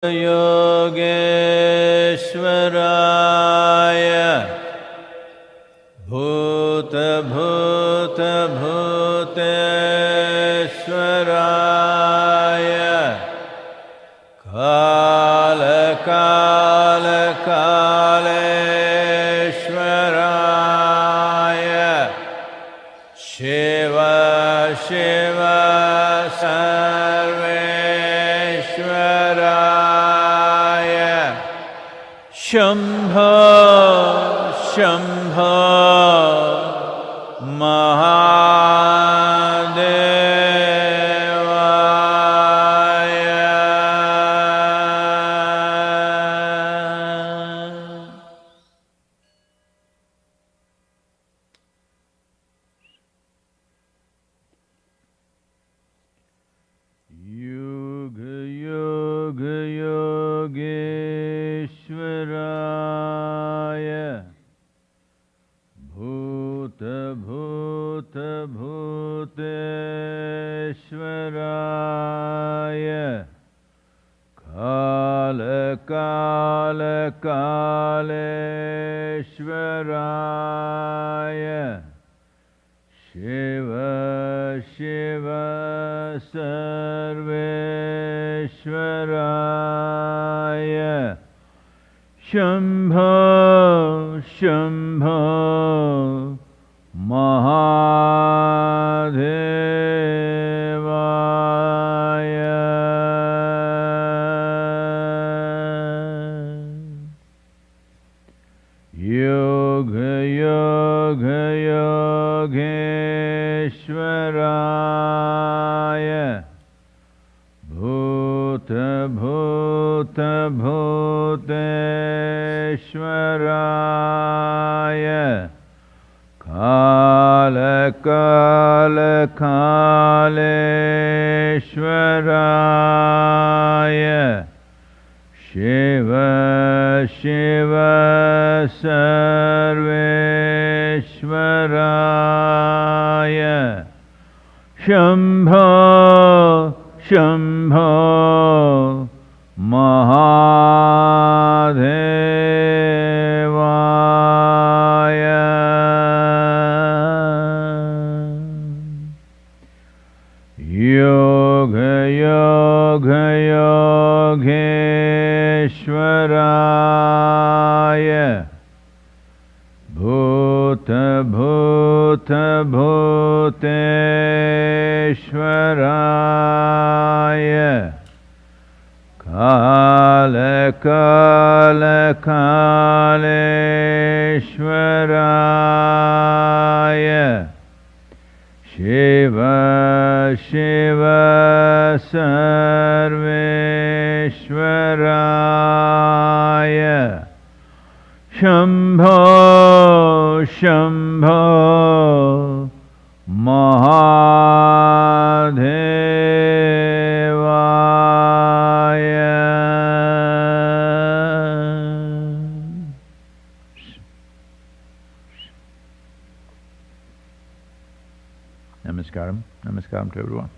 Yogeshwaraya Bhuta Bhuta Bhuteshwaraya Kala Kala Kaleshwaraya Shiva Shiva Shambho Shambho Mahadevaya. Yoga Yoga Yogeshwaraya Bhuta Bhuta Bhuteshwaraya Kala Kala Kaleshwaraya Shiva Shiva Sarveshwaraya Shambho Shambho Mahadevaya. Yoga Yoga Yogeshwaraya Bhuta Bhuta Bhuteshwaraya Kala Kala Kaleshwaraya Shiva Shiva Sarveshwaraya Shambho Shambho Mahadevaya. Yoga Yoga Yogeshwaraya Bhuta Bhuta Bhuteshwaraya Kala Kala Kaleshwaraya Shiva Shiva Sarveshwaraya Shambho Shambho Mahadevaya. Namaskaram. Namaskaram to everyone.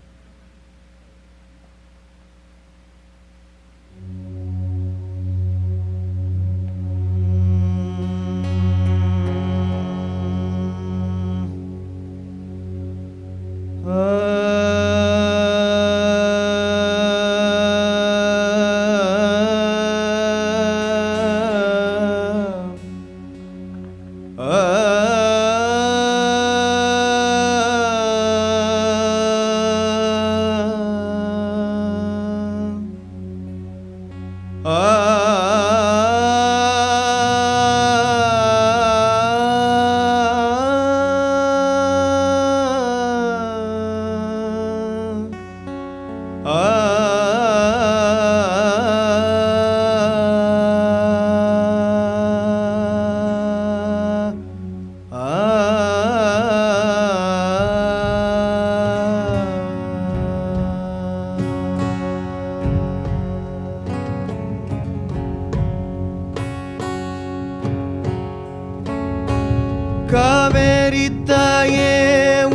Kaveri தாயே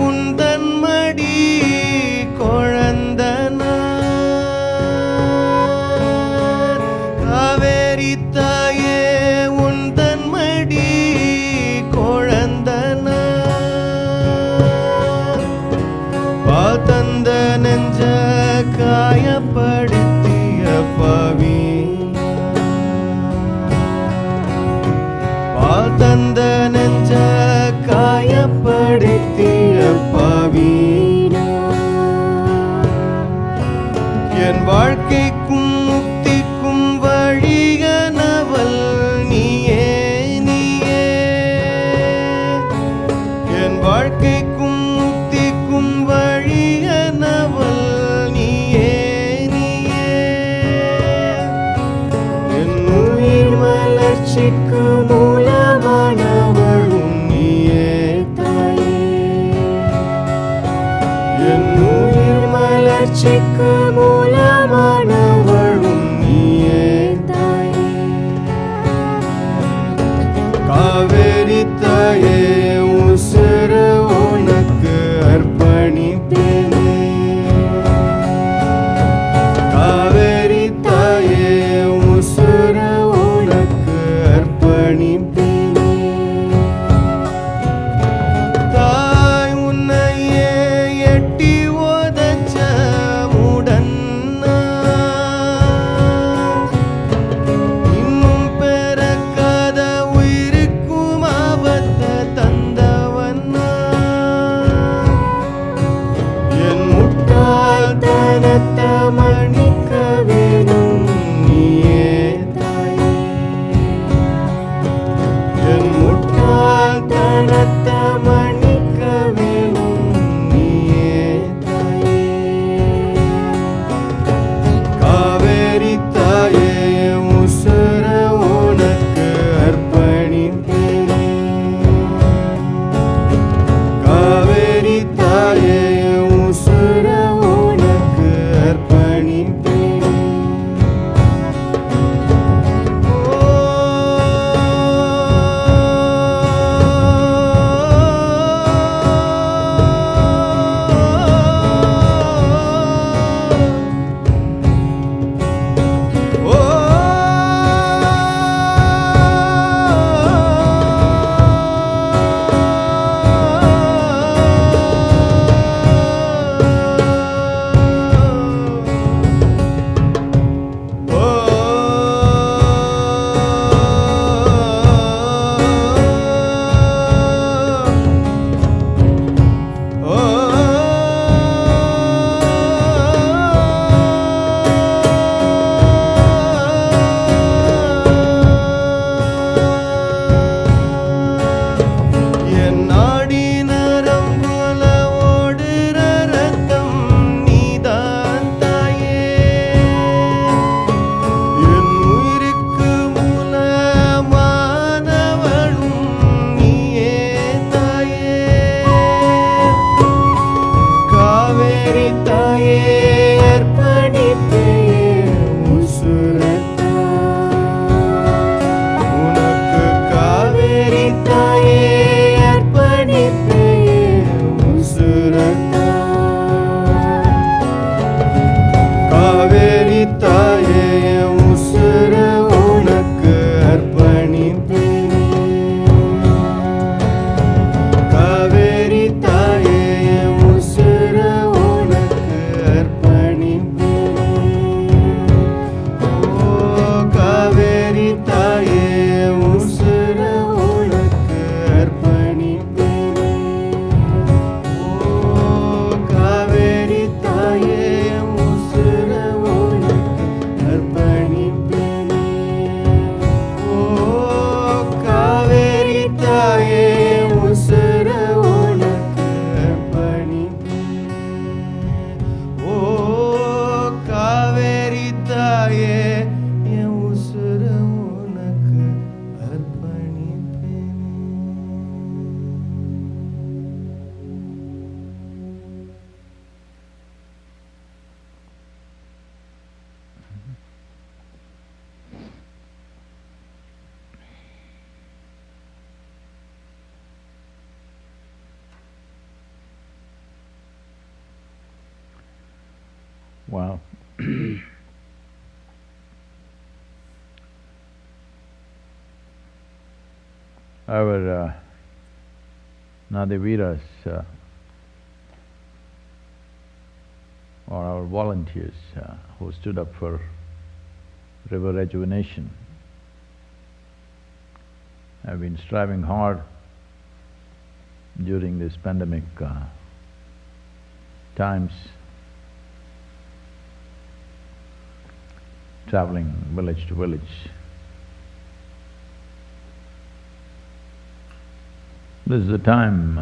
உந்தன் மடி குழந்தனார் வளர்ச்சிக்கு மூலமானவளும் நீயே தாயே. காவேரி தாயே உசுறு உனக்கு அர்ப்பணிப்பேனே. காவேரி தாயே உசுறு உனக்கு அர்ப்பணிப்பேனே. தாய் உன்னையே எட்டி உதைச்ச மூடன் நான். இன்னும் பிறக்காத உயிருக்கும் ஆபத்தை தந்தவன் நான். என் முட்டாள்தனத்தை மன்னிக்க வேணும் நீயே தாயே. என் முட்டாள்தனத்தை மன்னிக்க வேணும் நீயே தாயே. காவேரி தாயே உசுர உனக்கு அர்ப்பணிப்பேனே. காவேரி தாயே உசுர உனக்கு அர்ப்பணிப்பேனே. என் நாடி நரம்புல ஓடுற ரத்தம் நீதான் தாயே. என் உயிருக்கு மூலமானவளும் நீயே தாயே. காவேரி தாயே அர்ப்பணிப்பேன் உசுரத்தா உனக்கு. காவேரி தாயே அர்ப்பணிப்பேன் உசுரத்தா. காவேரி தாயே உசுர உனக்கு அர்ப்பணிப்பேனே. காவேரி தாயே உசுர உனக்கு அர்ப்பணிப்பேனே. ஓ காவேரி தாயே உசுர உனக்கு அர்ப்பணிப்பேனே. ஓ காவேரி தாயே உசுர உனக்கு அர்ப்பணிப்பேனே. ஓ காவேரி தாயே உசுர உனக்கு அர்ப்பணிப்பேனே. ஓ காவேரி தாயே என் உசுர உனக்கு அர்ப்பணிப்பேனே. Wow. Our Nadiviras or our volunteers who stood up for river rejuvenation have been striving hard during this pandemic times, traveling village to village. This is the time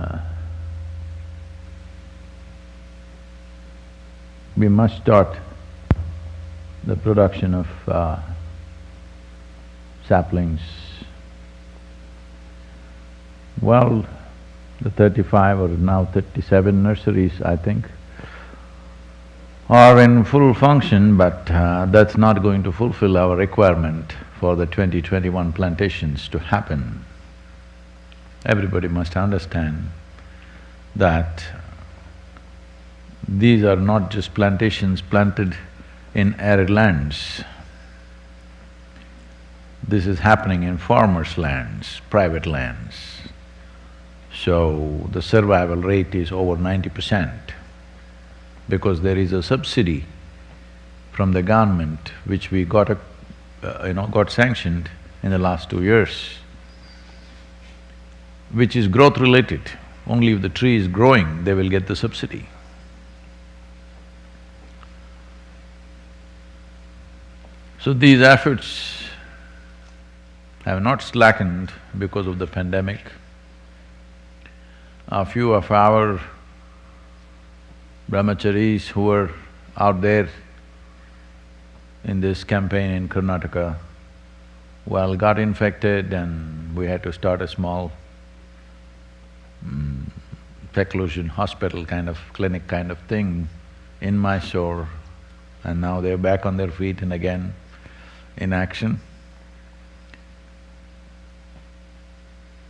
we must start the production of saplings. Well, the 35 or now 37 nurseries, I think, are in full function, but that's not going to fulfill our requirement for the 2021 plantations to happen. Everybody must understand that these are not just plantations planted in arid lands. This is happening in farmers' lands, private lands. So the survival rate is over 90% because there is a subsidy from the government which we got got sanctioned in the last 2 years, which is growth related. Only if the tree is growing, they will get the subsidy. So these efforts have not slackened because of the pandemic. A few of our brahmacharis who were out there in this campaign in Karnataka, got infected and we had to start a small seclusion hospital kind of clinic kind of thing in Mysore, and now they're back on their feet and again in action.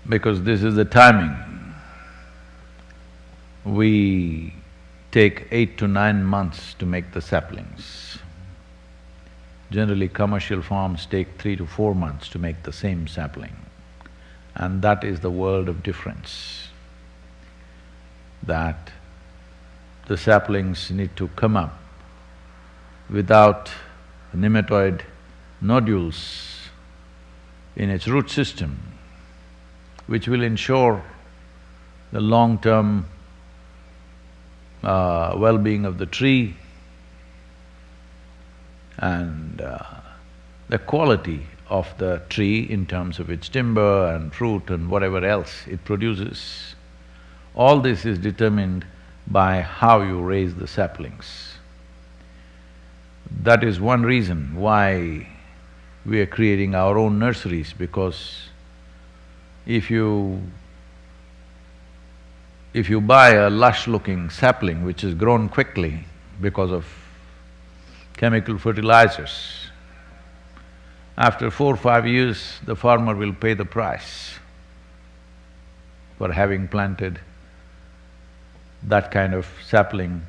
Because this is the timing. We take 8 to 9 months to make the saplings. Generally, commercial farms take 3 to 4 months to make the same sapling. And that is the world of difference. That the saplings need to come up without nematode nodules in its root system, which will ensure the long-term well-being of the tree and the quality of the tree in terms of its timber and fruit and whatever else it produces. All this is determined by how you raise the saplings. That is one reason why we are creating our own nurseries, because if you buy a lush-looking sapling which is grown quickly because of chemical fertilizers, after 4 or 5 years, the farmer will pay the price for having planted that kind of sapling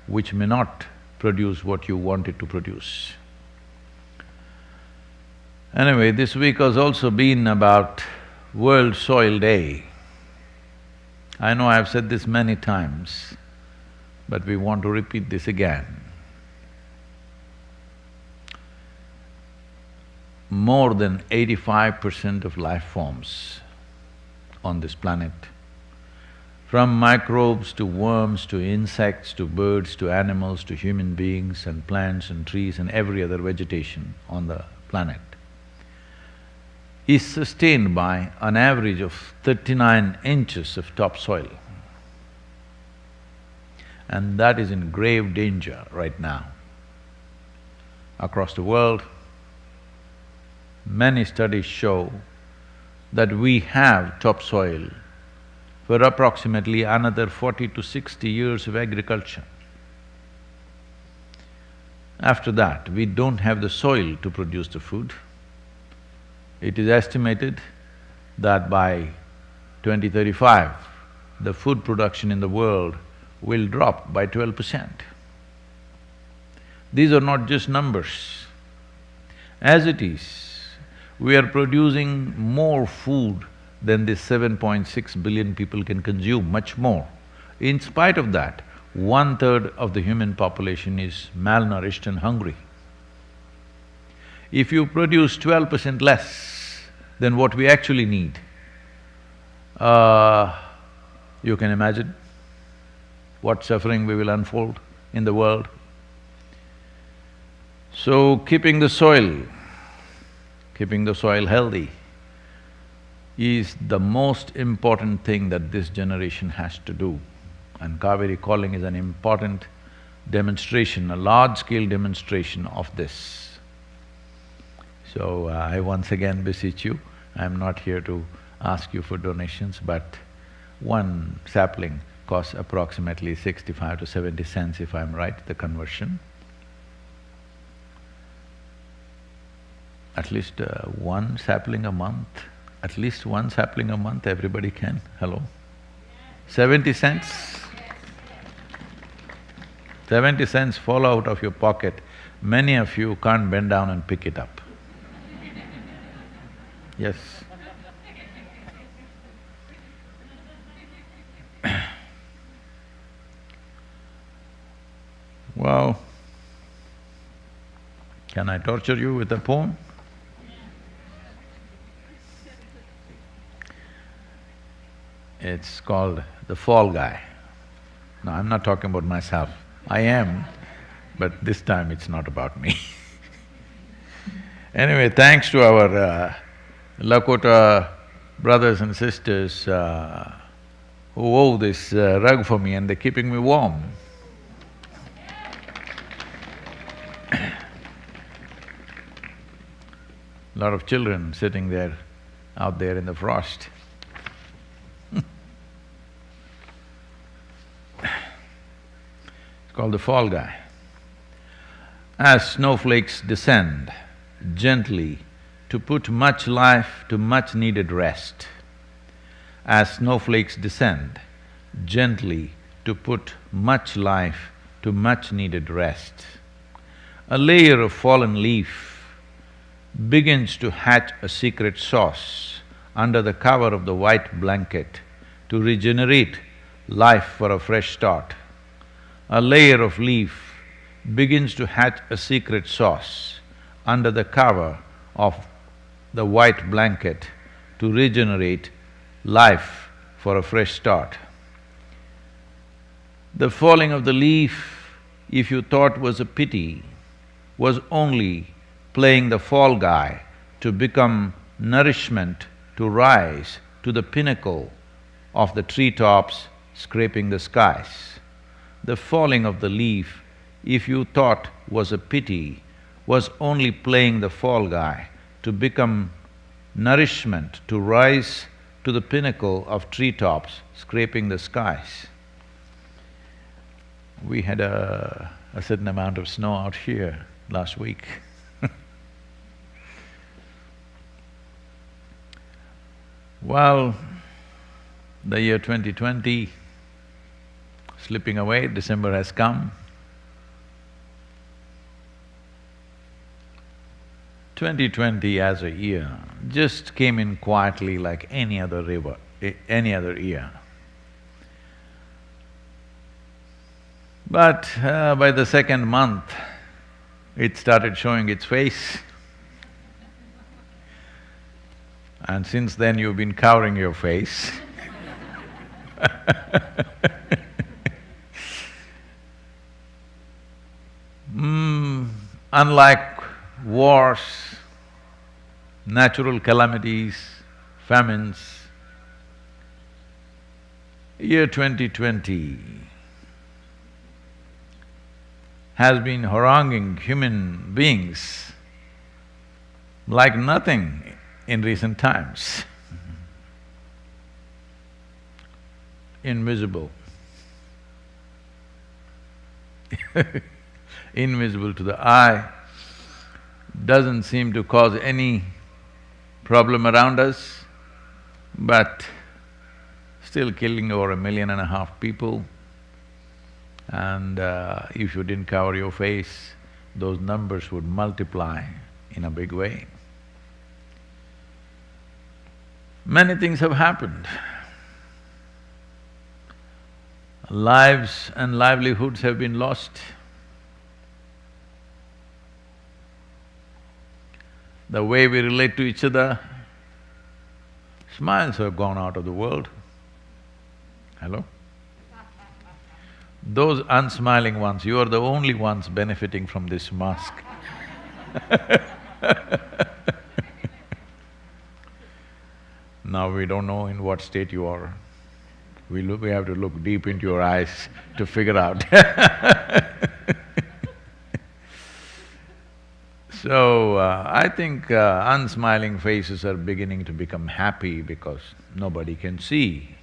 which may not produce what you want it to produce. Anyway, this week has also been about World Soil Day. I know I've said this many times, but we want to repeat this again. More than 85% of life forms on this planet, from microbes to worms to insects to birds to animals to human beings and plants and trees and every other vegetation on the planet, is sustained by an average of 39 inches of topsoil. And that is in grave danger right now. Across the world, many studies show that we have topsoil for approximately another 40 to 60 years of agriculture. After that, we don't have the soil to produce the food. It is estimated that by 2035, the food production in the world will drop by 12%. These are not just numbers. As it is, we are producing more food than this 7.6 billion people can consume, much more. In spite of that, 1/3 of the human population is malnourished and hungry. If you produce 12% less than what we actually need, you can imagine what suffering we will unfold in the world. So, keeping the soil healthy is the most important thing that this generation has to do. And Kaveri calling is an important demonstration, a large-scale demonstration of this. So, I once again beseech you, I'm not here to ask you for donations, but one sapling costs approximately 65 to 70 cents if I'm right, the conversion. At least one sapling a month, at least one sapling a month everybody can, hello? 70 cents? 70 cents fall out of your pocket, many of you can't bend down and pick it up. Yes. Well, can I torture you with a poem? It's called The Fall Guy. No, I'm not talking about myself. I am, but this time it's not about me. Anyway, thanks to our Lakota brothers and sisters who wove this rug for me and they're keeping me warm. Lot of children sitting there, out there in the frost. It's called The Fall Guy. As snowflakes descend gently to put much life to much needed rest, as snowflakes descend gently to put much life to much needed rest, a layer of fallen leaf begins to hatch a secret sauce under the cover of the white blanket to regenerate life for a fresh start. A layer of leaf begins to hatch a secret sauce under the cover of the white blanket to regenerate life for a fresh start. The falling of the leaf, if you thought was a pity, was only playing the fall guy to become nourishment to rise to the pinnacle of the treetops scraping the skies. The falling of the leaf, if you thought was a pity, was only playing the fall guy to become nourishment to rise to the pinnacle of treetops scraping the skies. We had a certain amount of snow out here last week. Well, the year 2020 slipping away, December has come. 2020 as a year just came in quietly like any other river, any other year. But by the second month, it started showing its face. And since then you've been covering your face. Unlike wars, natural calamities, famines, year 2020 has been haranguing human beings like nothing in recent times. Invisible. Invisible to the eye, doesn't seem to cause any problem around us, but still killing over 1.5 million people. And if you didn't cover your face, those numbers would multiply in a big way. Many things have happened. Lives and livelihoods have been lost. The way we relate to each other, smiles have gone out of the world. Hello? Those unsmiling ones, you are the only ones benefiting from this mask. Now we don't know in what state you are. We have to look deep into your eyes to figure out. So, I think unsmiling faces are beginning to become happy because nobody can see.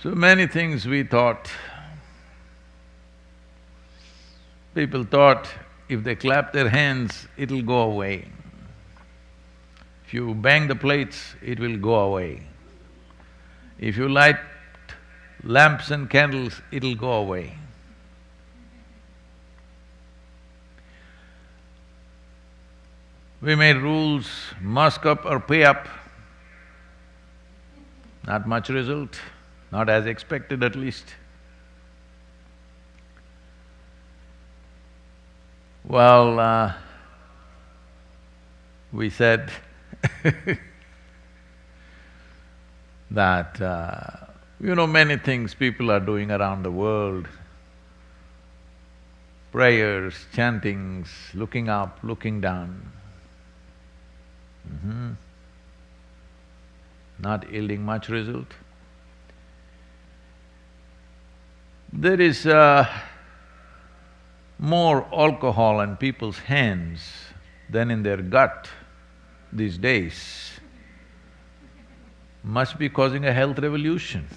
So many things we thought, people thought if they clap their hands, it'll go away. If you bang the plates, it will go away. If you light lamps and candles, it'll go away. We made rules, mask up or pay up. Not much result, not as expected at least. Well, we said that, many things people are doing around the world. Prayers, chantings, looking up, looking down. Not yielding much result. There is more alcohol in people's hands than in their gut these days. Must be causing a health revolution.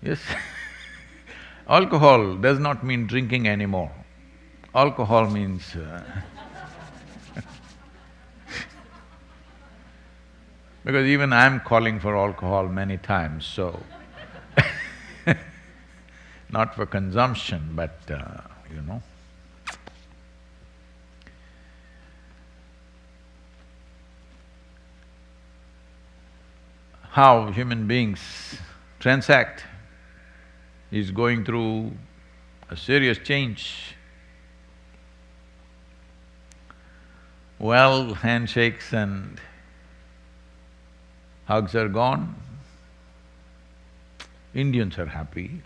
Yes. Alcohol does not mean drinking anymore. Alcohol means because even I'm calling for alcohol many times, so not for consumption, but how human beings transact is going through a serious change. Well, handshakes and hugs are gone. Indians are happy.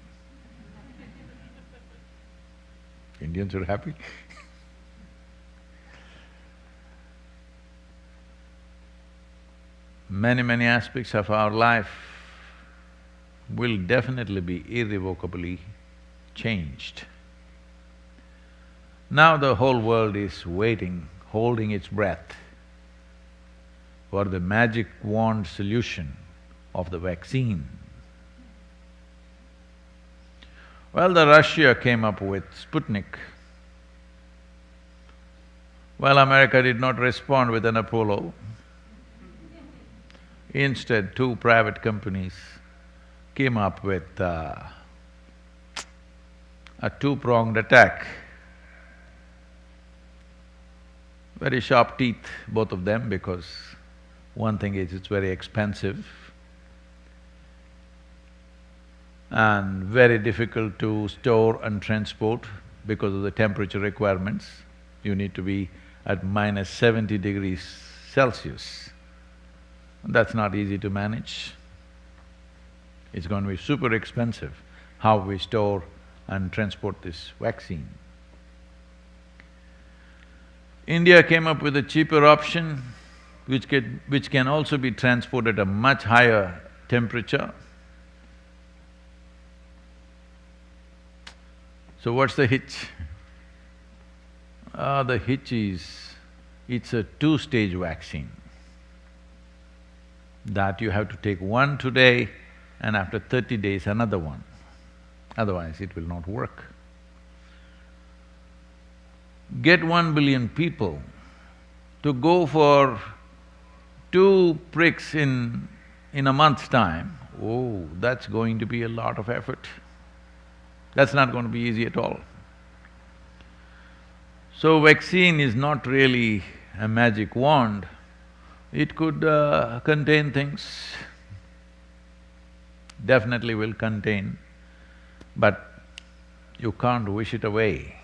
Indians are happy. Many aspects of our life will definitely be irrevocably changed. Now the whole world is waiting, holding its breath for the magic wand solution of the vaccine. Well, the Russia came up with Sputnik. Well, America did not respond with an Apollo. Instead, two private companies came up with a two-pronged attack. Very sharp teeth, both of them, because one thing is it's very expensive and very difficult to store and transport because of the temperature requirements. You need to be at minus 70 degrees Celsius. That's not easy to manage. It's going to be super expensive how we store and transport this vaccine. India came up with a cheaper option which can also be transported at a much higher temperature. So what's the hitch? The hitch is, it's a two-stage vaccine that you have to take one today and after 30 days another one, otherwise it will not work. Get 1 billion people to go for 2 pricks in a month's time, oh, that's going to be a lot of effort. That's not going to be easy at all. So vaccine is not really a magic wand. It could contain things, definitely will contain, but you can't wish it away.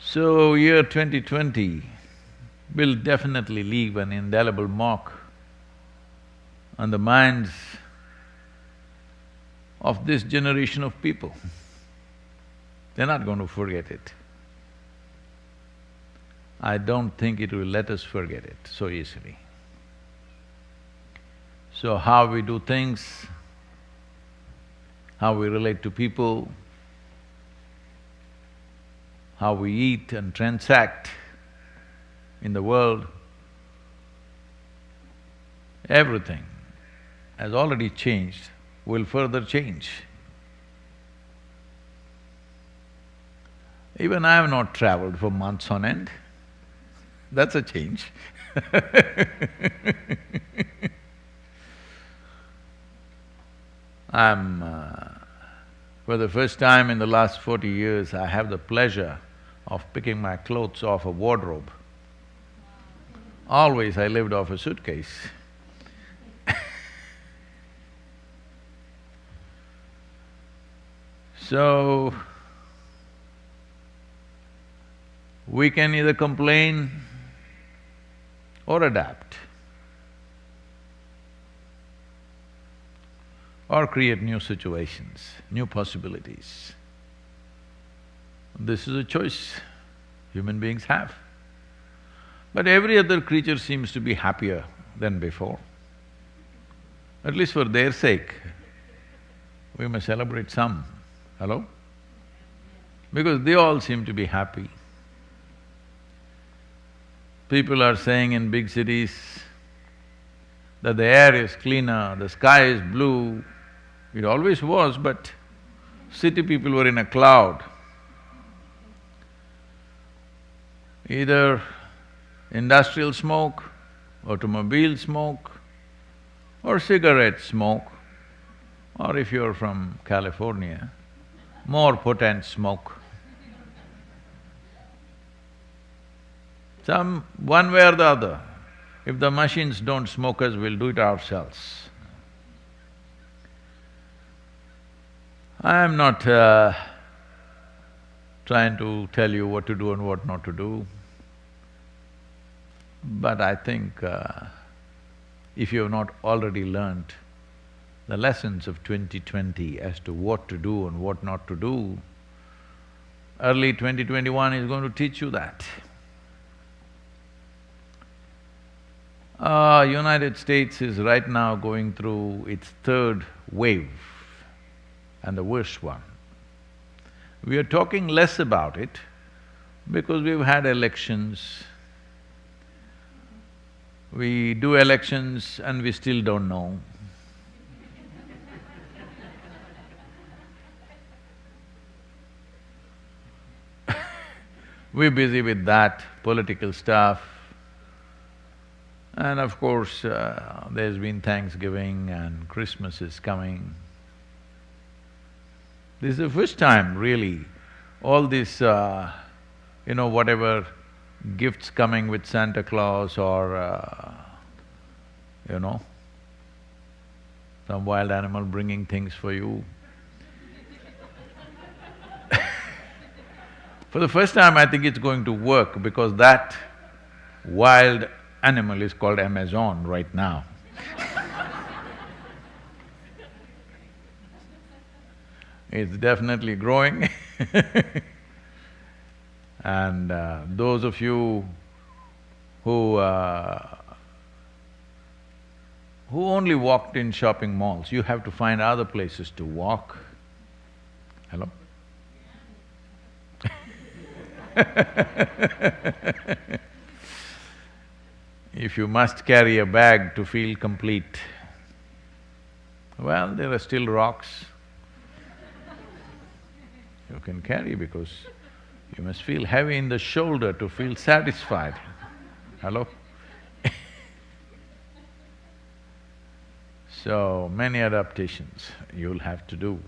So year 2020 will definitely leave an indelible mark on the minds of this generation of people. They're not going to forget it. I don't think it will let us forget it so easily. So how we do things, how we relate to people, how we eat and transact in the world Everything has already changed, will further change. Even I have not traveled for months on end. That's a change. For the first time in the last 40 years, I have the pleasure of picking my clothes off a wardrobe. Always I lived off a suitcase. So, we can either complain or adapt, or create new situations, new possibilities. This is a choice human beings have. But every other creature seems to be happier than before. At least for their sake, we must celebrate some. Hello? Because they all seem to be happy. People are saying in big cities that the air is cleaner, the sky is blue. It always was, but city people were in a cloud. Either industrial smoke, automobile smoke, or cigarette smoke, or if you're from California, more potent smoke. One way or the other, if the machines don't smoke us, we'll do it ourselves. I am not trying to tell you what to do and what not to do, but I think if you have not already learnt the lessons of 2020 as to what to do and what not to do, early 2021 is going to teach you that. United States is right now going through its third wave, and the worst one. We are talking less about it because we've had elections. We do elections and we still don't know. We're busy with that, political stuff. And of course, there's been Thanksgiving and Christmas is coming. This is the first time really, all this, whatever gifts coming with Santa Claus or, some wild animal bringing things for you. For the first time, I think it's going to work because that wild animal is called Amazon right now. It's definitely growing and those of you who only walked in shopping malls, you have to find other places to walk. Hello? If you must carry a bag to feel complete, well, there are still rocks you can carry because you must feel heavy in the shoulder to feel satisfied. Hello? So, many adaptations you'll have to do.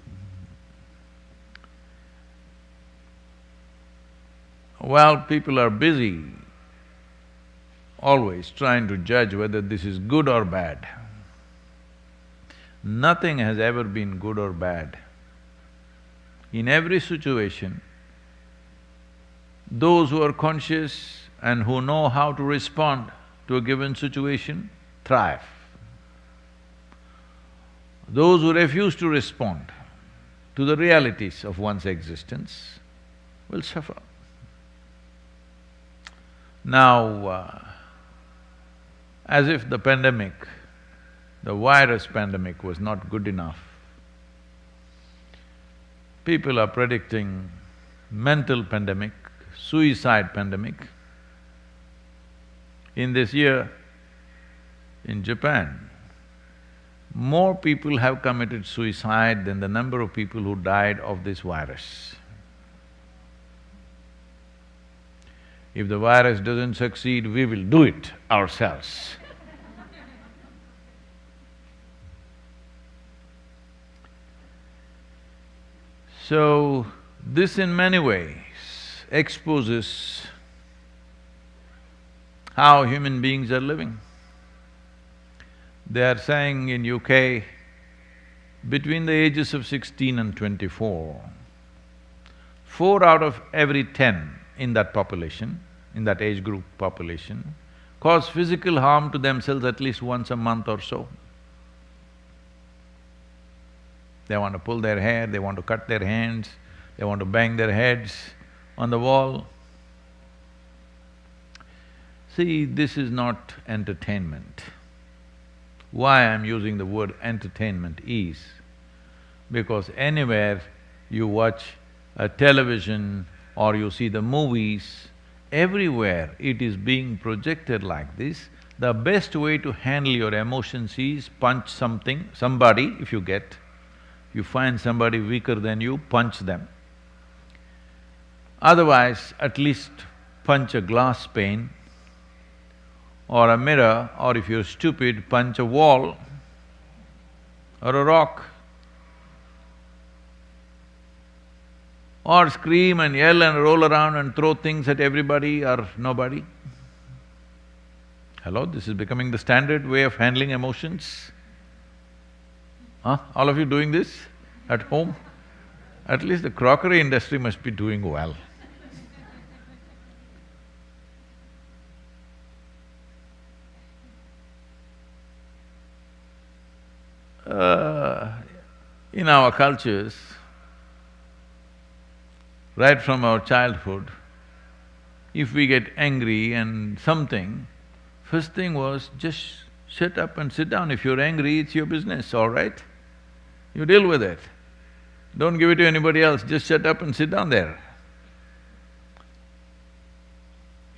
Well, people are busy always trying to judge whether this is good or bad. Nothing has ever been good or bad. In every situation, those who are conscious and who know how to respond to a given situation thrive. Those who refuse to respond to the realities of one's existence will suffer. Now, as if the pandemic, the virus pandemic was not good enough, people are predicting mental pandemic, suicide pandemic. In this year, In Japan, more people have committed suicide than the number of people who died of this virus. If the virus doesn't succeed, we will do it ourselves. So, this in many ways exposes how human beings are living. They are saying in UK, between the ages of 16 and 24, 4 out of every 10 in that population, in that age group population, cause physical harm to themselves at least once a month or so. They want to pull their hair, they want to cut their hands, they want to bang their heads on the wall. See, this is not entertainment. Why I'm using the word entertainment is because anywhere you watch a television or you see the movies, everywhere it is being projected like this. The best way to handle your emotions is punch somebody if you get. You find somebody weaker than you, punch them. Otherwise, at least punch a glass pane or a mirror, or if you're stupid, punch a wall or a rock. Or scream and yell and roll around and throw things at everybody or nobody. Hello, this is becoming the standard way of handling emotions. Huh? All of you doing this at home? At least the crockery industry must be doing well. In our cultures, right from our childhood, if we get angry and something, first thing was just shut up and sit down. If you're angry, it's your business, all right? You deal with it. Don't give it to anybody else, just shut up and sit down there.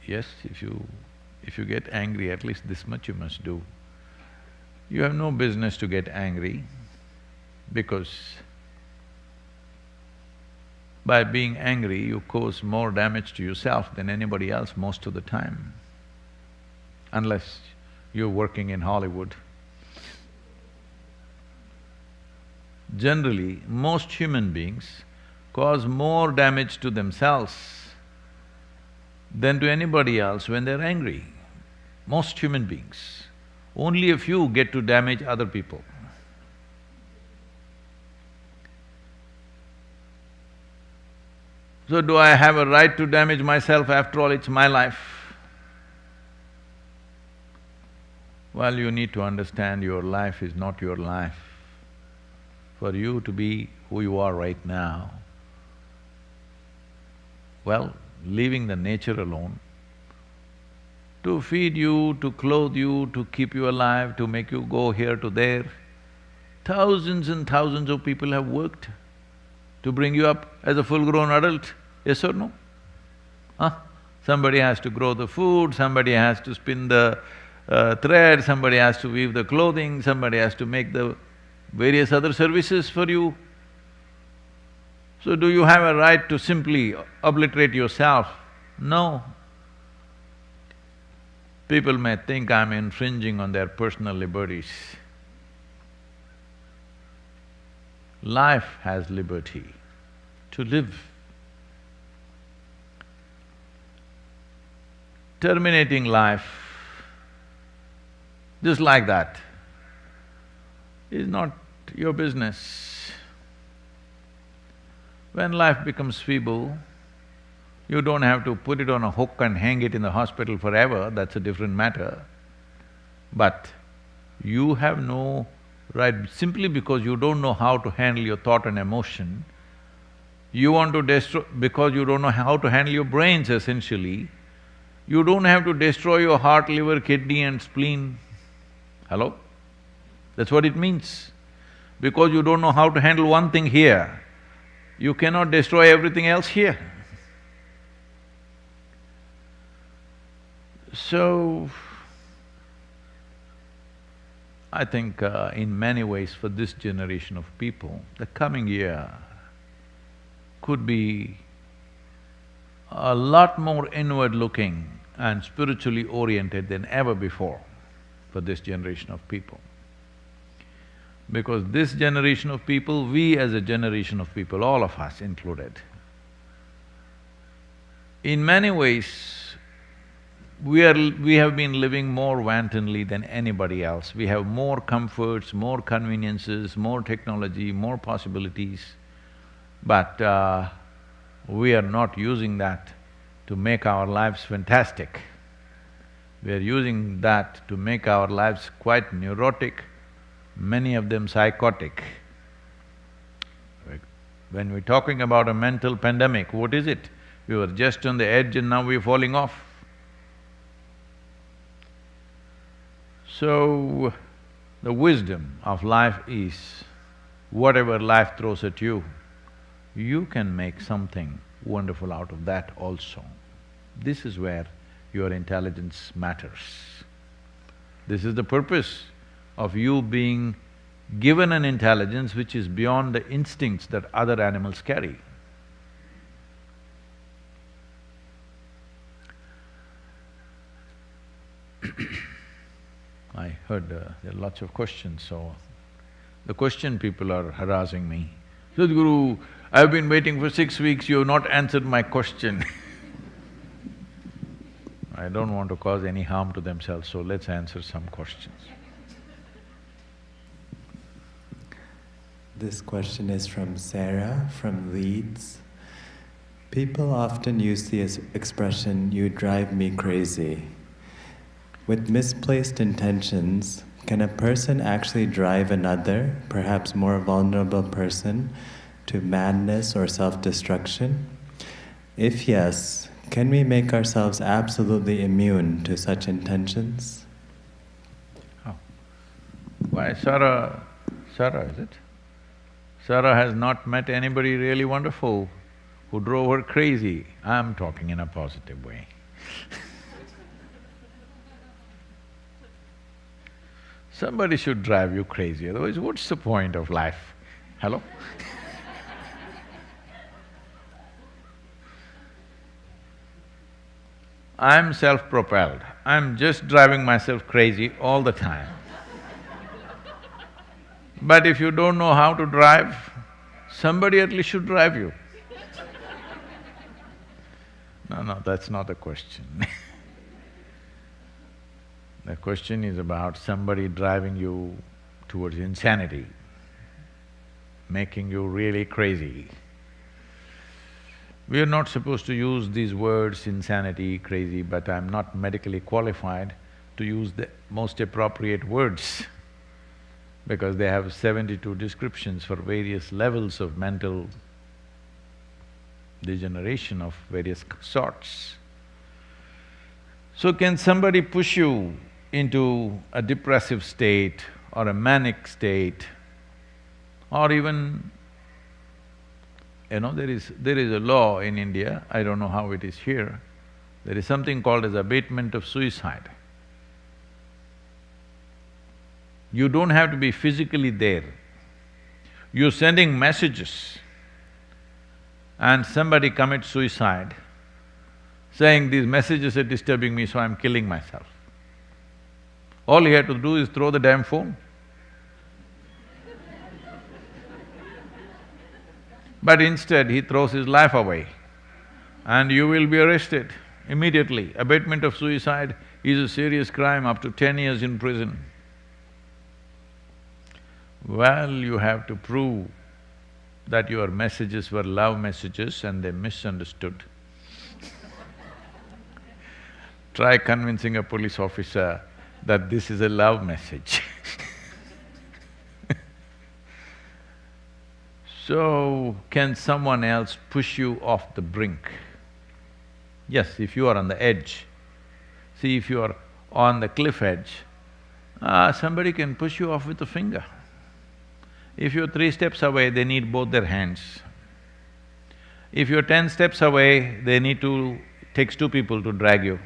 Yes, if you get angry, at least this much you must do. You have no business to get angry because by being angry, you cause more damage to yourself than anybody else most of the time, unless you're working in Hollywood. Generally, most human beings cause more damage to themselves than to anybody else when they're angry. Most human beings. Only a few get to damage other people. So do I have a right to damage myself? After all, it's my life. Well, you need to understand your life is not your life. For you to be who you are right now, well, leaving the nature alone, to feed you, to clothe you, to keep you alive, to make you go here to there, thousands and thousands of people have worked to bring you up as a full-grown adult, yes or no? Huh? Somebody has to grow the food, somebody has to spin the thread, somebody has to weave the clothing, somebody has to make the various other services for you. So do you have a right to simply obliterate yourself? No. People may think I'm infringing on their personal liberties. Life has liberty to live. Terminating life just like that is not your business. When life becomes feeble, you don't have to put it on a hook and hang it in the hospital forever, that's a different matter. But you have no right, simply because you don't know how to handle your thought and emotion, you want to destroy… because you don't know how to handle your brains essentially, you don't have to destroy your heart, liver, kidney and spleen. Hello? That's what it means. Because you don't know how to handle one thing here, you cannot destroy everything else here. So, I think in many ways for this generation of people, the coming year could be a lot more inward-looking and spiritually oriented than ever before for this generation of people. Because this generation of people, we as a generation of people, all of us included, in many ways, we have been living more wantonly than anybody else. We have more comforts, more conveniences, more technology, more possibilities, but we are not using that to make our lives fantastic. We are using that to make our lives quite neurotic, many of them psychotic. When we're talking about a mental pandemic, what is it? We were just on the edge and now we're falling off. So, the wisdom of life is, whatever life throws at you, you can make something wonderful out of that also. This is where your intelligence matters. This is the purpose of you being given an intelligence which is beyond the instincts that other animals carry. I heard there are lots of questions, so the question people are harassing me. Sadhguru, I've been waiting for 6 weeks, you have not answered my question. I don't want to cause any harm to themselves, so let's answer some questions. This question is from Sarah from Leeds. People often use the expression, "you drive me crazy." With misplaced intentions, can a person actually drive another, perhaps more vulnerable person, to madness or self-destruction? If yes, can we make ourselves absolutely immune to such intentions? Oh. Why, Sarah, is it? Sarah has not met anybody really wonderful who drove her crazy. I'm talking in a positive way. Somebody should drive you crazy, otherwise what's the point of life? Hello? I'm self-propelled. I'm just driving myself crazy all the time. But if you don't know how to drive, somebody at least should drive you. No, that's not the question. The question is about somebody driving you towards insanity, making you really crazy. We are not supposed to use these words, insanity, crazy, but I'm not medically qualified to use the most appropriate words because they have 72 descriptions for various levels of mental degeneration of various sorts. So can somebody push you into a depressive state or a manic state, or even, there is a law in India, I don't know how it is here, there is something called as abatement of suicide. You don't have to be physically there. You're sending messages and somebody commits suicide, saying, "These messages are disturbing me, so I'm killing myself." All he had to do is throw the damn phone. But instead, he throws his life away and you will be arrested immediately. Abatement of suicide is a serious crime, up to 10 years in prison. Well, you have to prove that your messages were love messages and they misunderstood. Try convincing a police officer that this is a love message. So, can someone else push you off the brink? Yes, if you are on the edge. See, if you are on the cliff edge, somebody can push you off with a finger. If you're 3 steps away, they need both their hands. If you're 10 steps away, takes 2 people to drag you.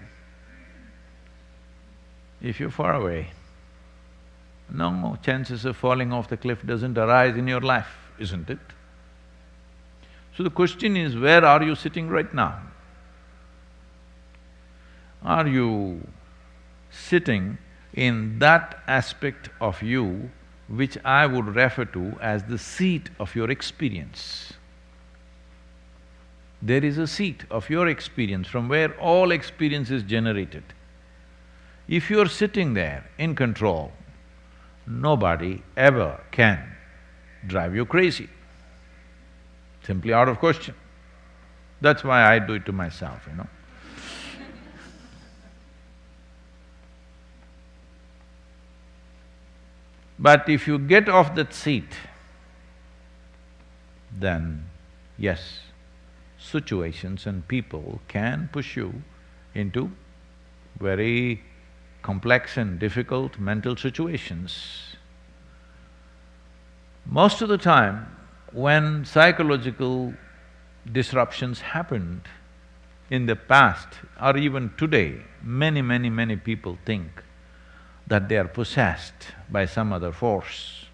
If you're far away, no chances of falling off the cliff doesn't arise in your life, isn't it? So the question is, where are you sitting right now? Are you sitting in that aspect of you which I would refer to as the seat of your experience? There is a seat of your experience from where all experience is generated. If you're sitting there in control, nobody ever can drive you crazy. Simply out of question. That's why I do it to myself, you know. But if you get off that seat, then yes, situations and people can push you into very complex and difficult mental situations. Most of the time, when psychological disruptions happened in the past or even today, many people think that they are possessed by some other force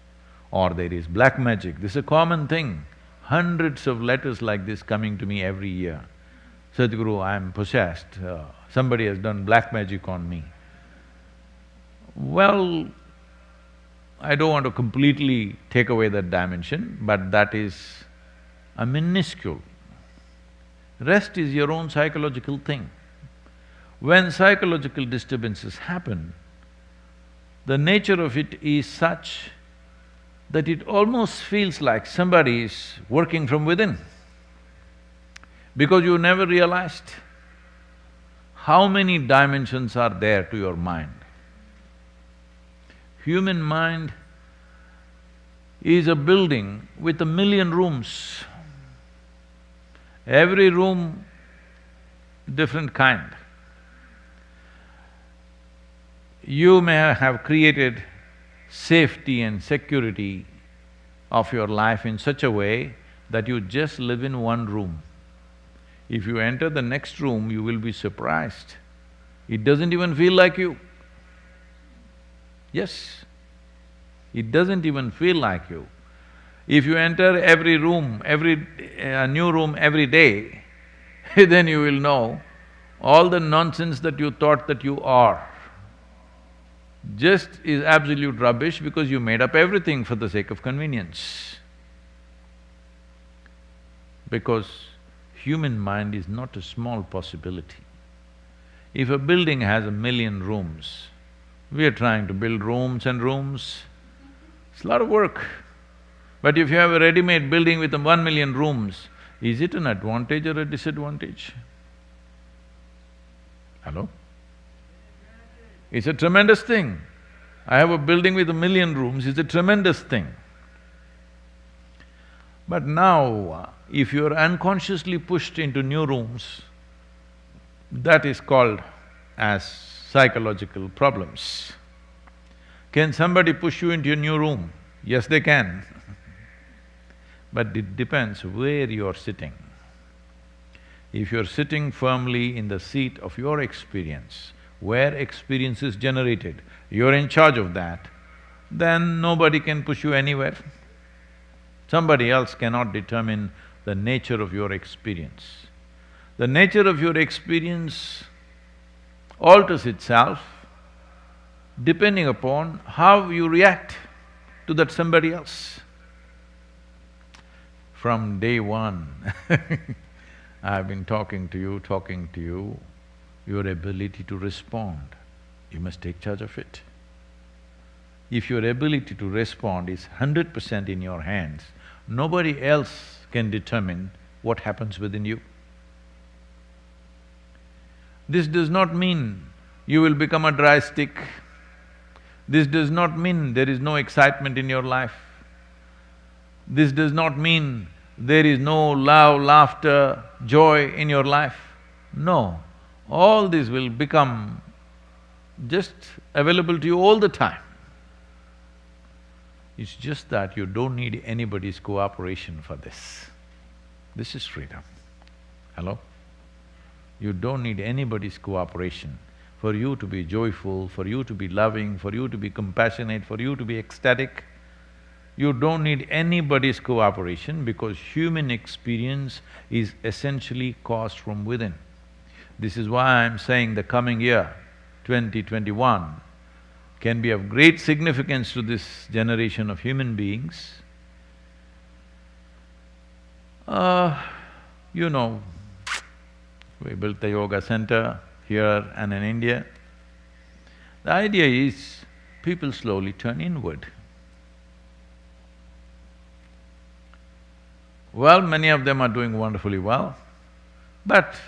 or there is black magic. This is a common thing. Hundreds of letters like this coming to me every year. Sadhguru, I am possessed, somebody has done black magic on me. Well, I don't want to completely take away that dimension, but that is a minuscule. Rest is your own psychological thing. When psychological disturbances happen, the nature of it is such that it almost feels like somebody is working from within, because you never realized how many dimensions are there to your mind. Human mind is a building with 1,000,000 rooms. Every room different kind. You may have created safety and security of your life in such a way that you just live in one room. If you enter the next room, you will be surprised. It doesn't even feel like you. Yes, it doesn't even feel like you. If you enter every room, new room every day, then you will know all the nonsense that you thought that you are just is absolute rubbish because you made up everything for the sake of convenience. Because human mind is not a small possibility. If a building has 1,000,000 rooms, we are trying to build rooms and rooms, it's a lot of work. But if you have a ready-made building with 1,000,000 rooms, is it an advantage or a disadvantage? Hello? It's a tremendous thing. I have a building with 1,000,000 rooms, it's a tremendous thing. But now, if you're unconsciously pushed into new rooms, that is called as psychological problems. Can somebody push you into a new room? Yes, they can. But it depends where you're sitting. If you're sitting firmly in the seat of your experience, where experience is generated, you're in charge of that, then nobody can push you anywhere. Somebody else cannot determine the nature of your experience. The nature of your experience alters itself depending upon how you react to that somebody else. From day one I've been talking to you, your ability to respond, you must take charge of it. If your ability to respond is 100% in your hands, nobody else can determine what happens within you. This does not mean you will become a dry stick. This does not mean there is no excitement in your life. This does not mean there is no love, laughter, joy in your life. No, all this will become just available to you all the time. It's just that you don't need anybody's cooperation for this. This is freedom. Hello? You don't need anybody's cooperation. for you to be joyful, for you to be loving, for you to be compassionate, for you to be ecstatic. You don't need anybody's cooperation because human experience is essentially caused from within. This is why I'm saying the coming year, 2021, can be of great significance to this generation of human beings. You know, we built the yoga center here and in India. The idea is people slowly turn inward. Well, many of them are doing wonderfully well, but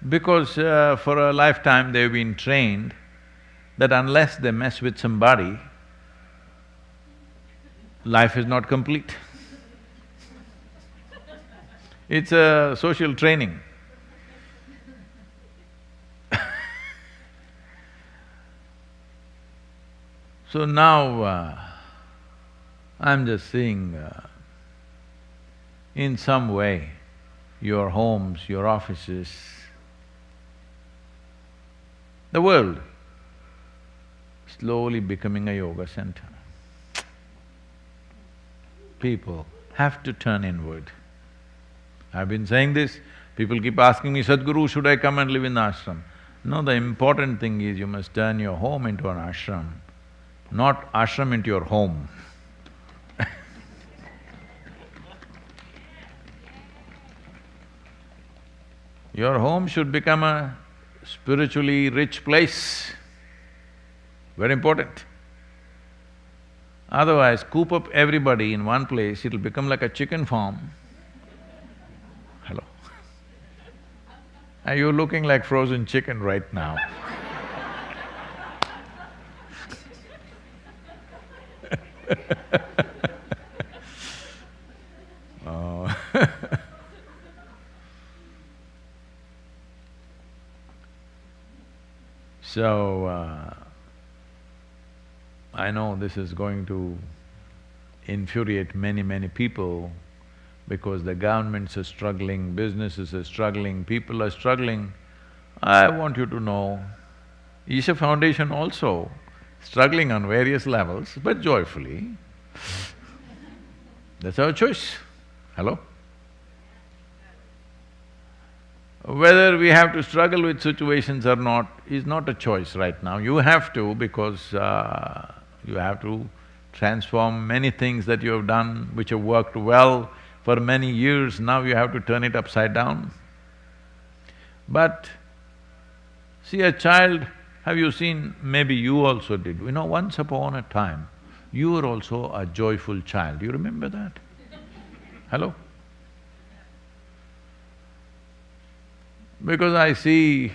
because for a lifetime they've been trained that unless they mess with somebody, life is not complete. It's a social training. So now, I'm just seeing in some way, your homes, your offices, the world slowly becoming a yoga center. People have to turn inward. I've been saying this, people keep asking me, Sadhguru, should I come and live in the ashram? No, the important thing is you must turn your home into an ashram, not ashram into your home. Your home should become a spiritually rich place, very important. Otherwise, coop up everybody in one place, it'll become like a chicken farm. Hello? Are you looking like frozen chicken right now? Oh. So, I know this is going to infuriate many people because the governments are struggling, businesses are struggling, people are struggling. I want you to know, Isha Foundation also struggling on various levels, but joyfully. That's our choice. Hello? Whether we have to struggle with situations or not is not a choice right now. You have to because you have to transform many things that you have done which have worked well for many years, now you have to turn it upside down. But see, a child, have you seen, maybe you also did, you know, once upon a time, you were also a joyful child, you remember that? Hello? Because I see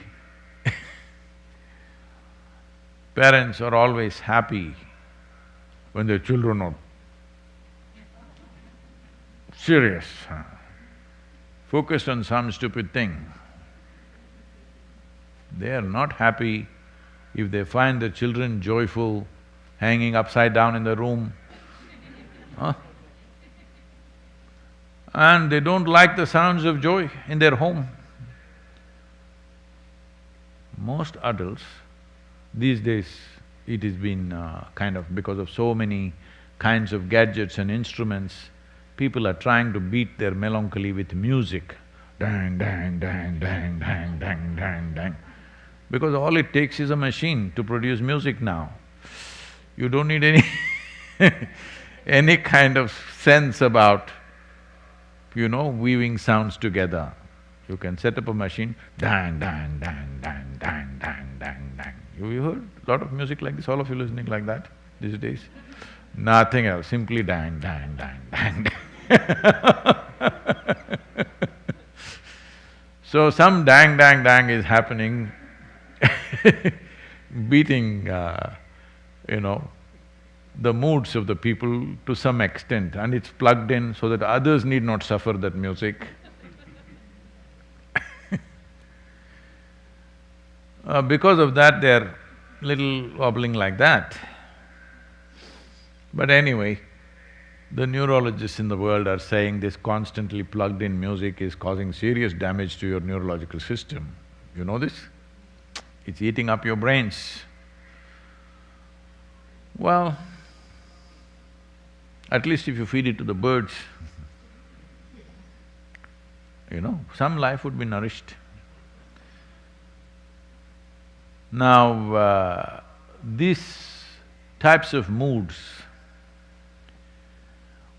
parents are always happy when their children are serious, focused on some stupid thing. They are not happy if they find their children joyful, hanging upside down in the room, huh? And they don't like the sounds of joy in their home. Most adults, these days, it has been kind of because of so many kinds of gadgets and instruments, people are trying to beat their melancholy with music. Dang, dang, dang, dang, dang, dang, dang, dang. Because all it takes is a machine to produce music now. You don't need any any kind of sense about, you know, weaving sounds together. You can set up a machine, dang, dang, dang, dang, dang, dang, dang, dang. You heard a lot of music like this, all of you listening like that these days? Nothing else, simply dang, dang, dang, dang, dang. So some dang, dang, dang is happening, beating, you know, the moods of the people to some extent, and it's plugged in so that others need not suffer that music. Because of that, they're little wobbling like that. But anyway, the neurologists in the world are saying this constantly plugged-in music is causing serious damage to your neurological system. You know this? It's eating up your brains. Well, at least if you feed it to the birds, some life would be nourished. Now, these types of moods,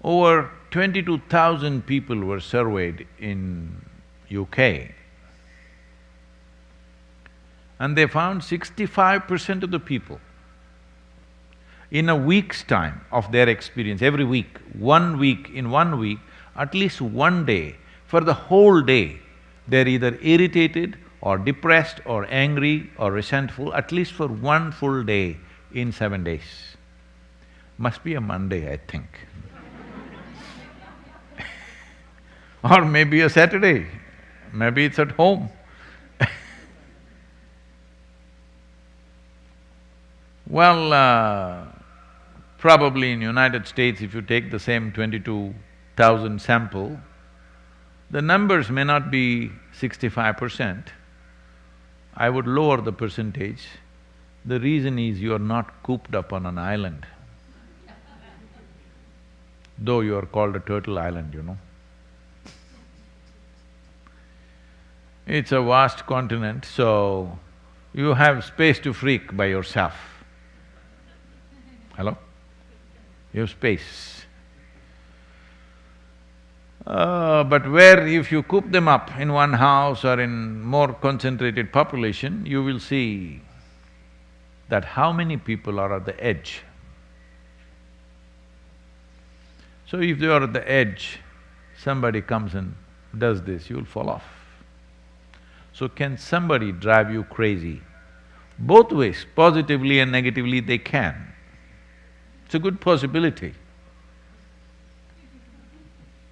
over 22,000 people were surveyed in UK, and they found 65% of the people, in a week's time of their experience, every week, 1 week, in 1 week, at least one day, for the whole day, they're either irritated or depressed or angry or resentful, at least for one full day in 7 days. Must be a Monday, I think. Or maybe a Saturday, maybe it's at home. Well, probably in United States, if you take the same 22,000 sample, the numbers may not be 65%. I would lower the percentage. The reason is you are not cooped up on an island. Though you are called a turtle island, It's a vast continent, so you have space to freak by yourself. Hello? You have space. But where if you coop them up in one house or in more concentrated population, you will see that how many people are at the edge. So if they are at the edge, somebody comes and does this, you'll fall off. So can somebody drive you crazy? Both ways, positively and negatively they can. It's a good possibility.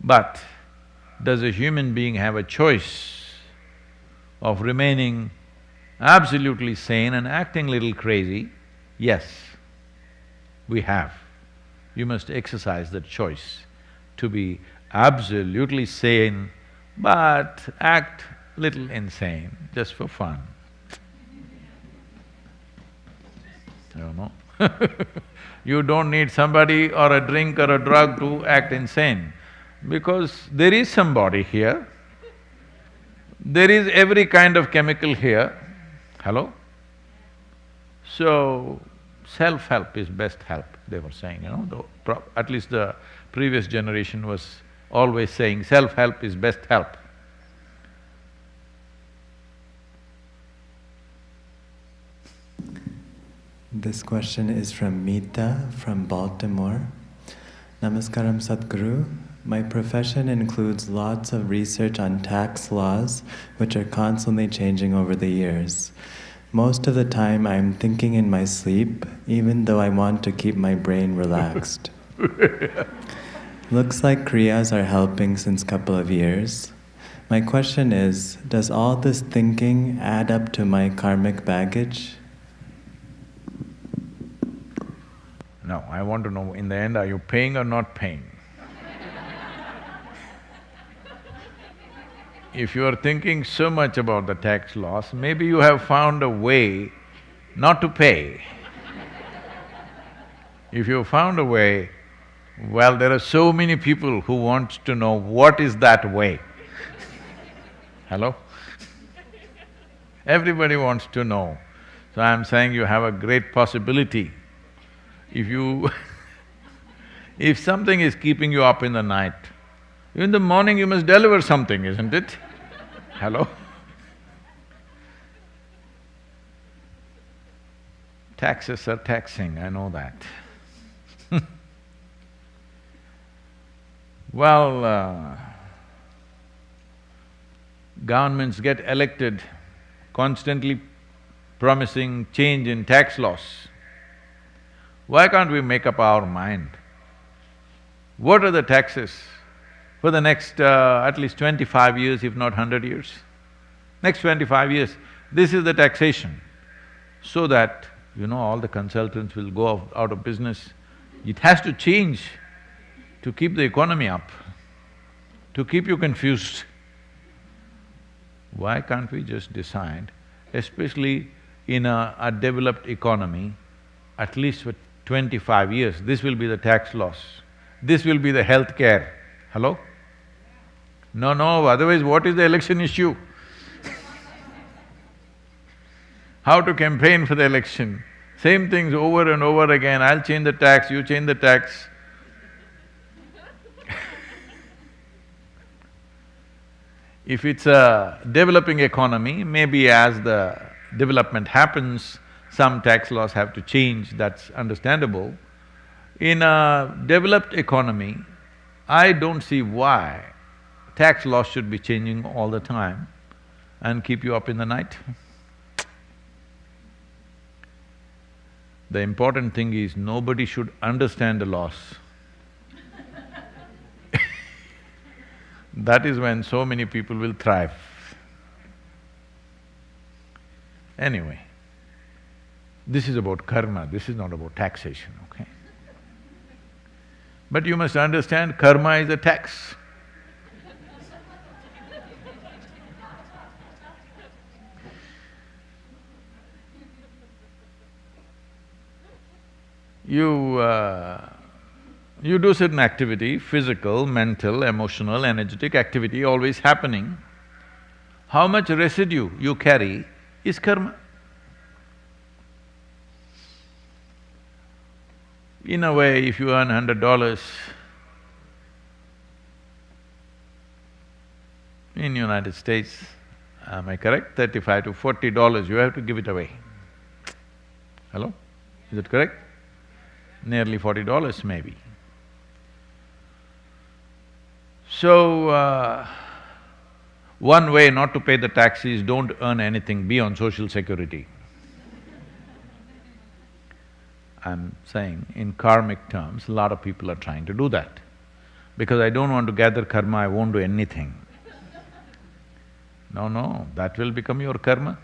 But does a human being have a choice of remaining absolutely sane and acting little crazy? Yes, we have. You must exercise that choice to be absolutely sane but act little insane, just for fun. You don't need somebody or a drink or a drug to act insane, because there is somebody here, there is every kind of chemical here, hello? So, self-help is best help, they were saying, at least the previous generation was always saying, self-help is best help. This question is from Meeta from Baltimore. Namaskaram Sadhguru. My profession includes lots of research on tax laws, which are constantly changing over the years. Most of the time I'm thinking in my sleep, even though I want to keep my brain relaxed. Looks like Kriyas are helping since couple of years. My question is, does all this thinking add up to my karmic baggage? No, I want to know, in the end, are you paying or not paying? If you are thinking so much about the tax laws, maybe you have found a way not to pay. If you found a way, well, there are so many people who want to know what is that way. Hello? Everybody wants to know. So I'm saying you have a great possibility. If something is keeping you up in the night, in the morning you must deliver something, isn't it? Hello? Taxes are taxing, I know that. Well, governments get elected constantly promising change in tax laws. Why can't we make up our mind? What are the taxes for the next at least 25 years, if not 100 years? Next 25 years, this is the taxation, so that, all the consultants will go out of business. It has to change to keep the economy up, to keep you confused. Why can't we just decide, especially in a developed economy, at least for 25 years, this will be the tax laws. This will be the health care. Hello? No, no, otherwise what is the election issue? How to campaign for the election? Same things over and over again, I'll change the tax, you change the tax. If it's a developing economy, maybe as the development happens, some tax laws have to change, that's understandable. In a developed economy, I don't see why tax laws should be changing all the time and keep you up in the night. The important thing is nobody should understand the laws. That is when so many people will thrive. Anyway, this is about karma, this is not about taxation, okay? But you must understand, karma is a tax. You do certain activity, physical, mental, emotional, energetic activity always happening. How much residue you carry is karma. In a way, if you earn $100 in United States, am I correct? $35 to $40, you have to give it away. Hello? Is it correct? Nearly $40 maybe. So, one way not to pay the tax is don't earn anything, be on social security. I'm saying in karmic terms, a lot of people are trying to do that. Because I don't want to gather karma, I won't do anything. No, no, that will become your karma.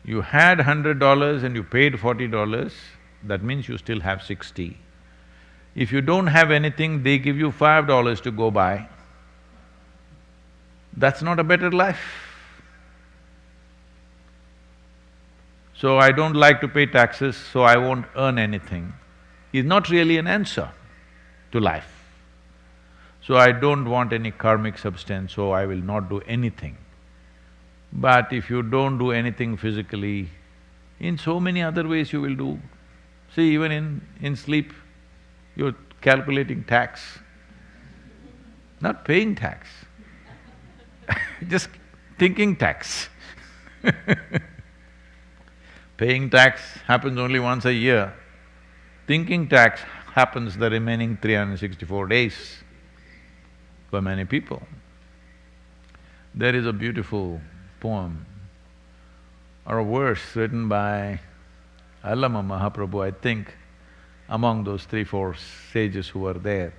You had $100 and you paid $40, that means you still have 60. If you don't have anything, they give you $5 to go by. That's not a better life. So I don't like to pay taxes, so I won't earn anything, is not really an answer to life. So I don't want any karmic substance, so I will not do anything. But if you don't do anything physically, in so many other ways you will do. See, even in sleep, you're calculating tax, not paying tax, just thinking tax. Paying tax happens only once a year, thinking tax happens the remaining 364 days for many people. There is a beautiful poem or a verse written by Allama Mahaprabhu, I think, among those 3-4 sages who were there.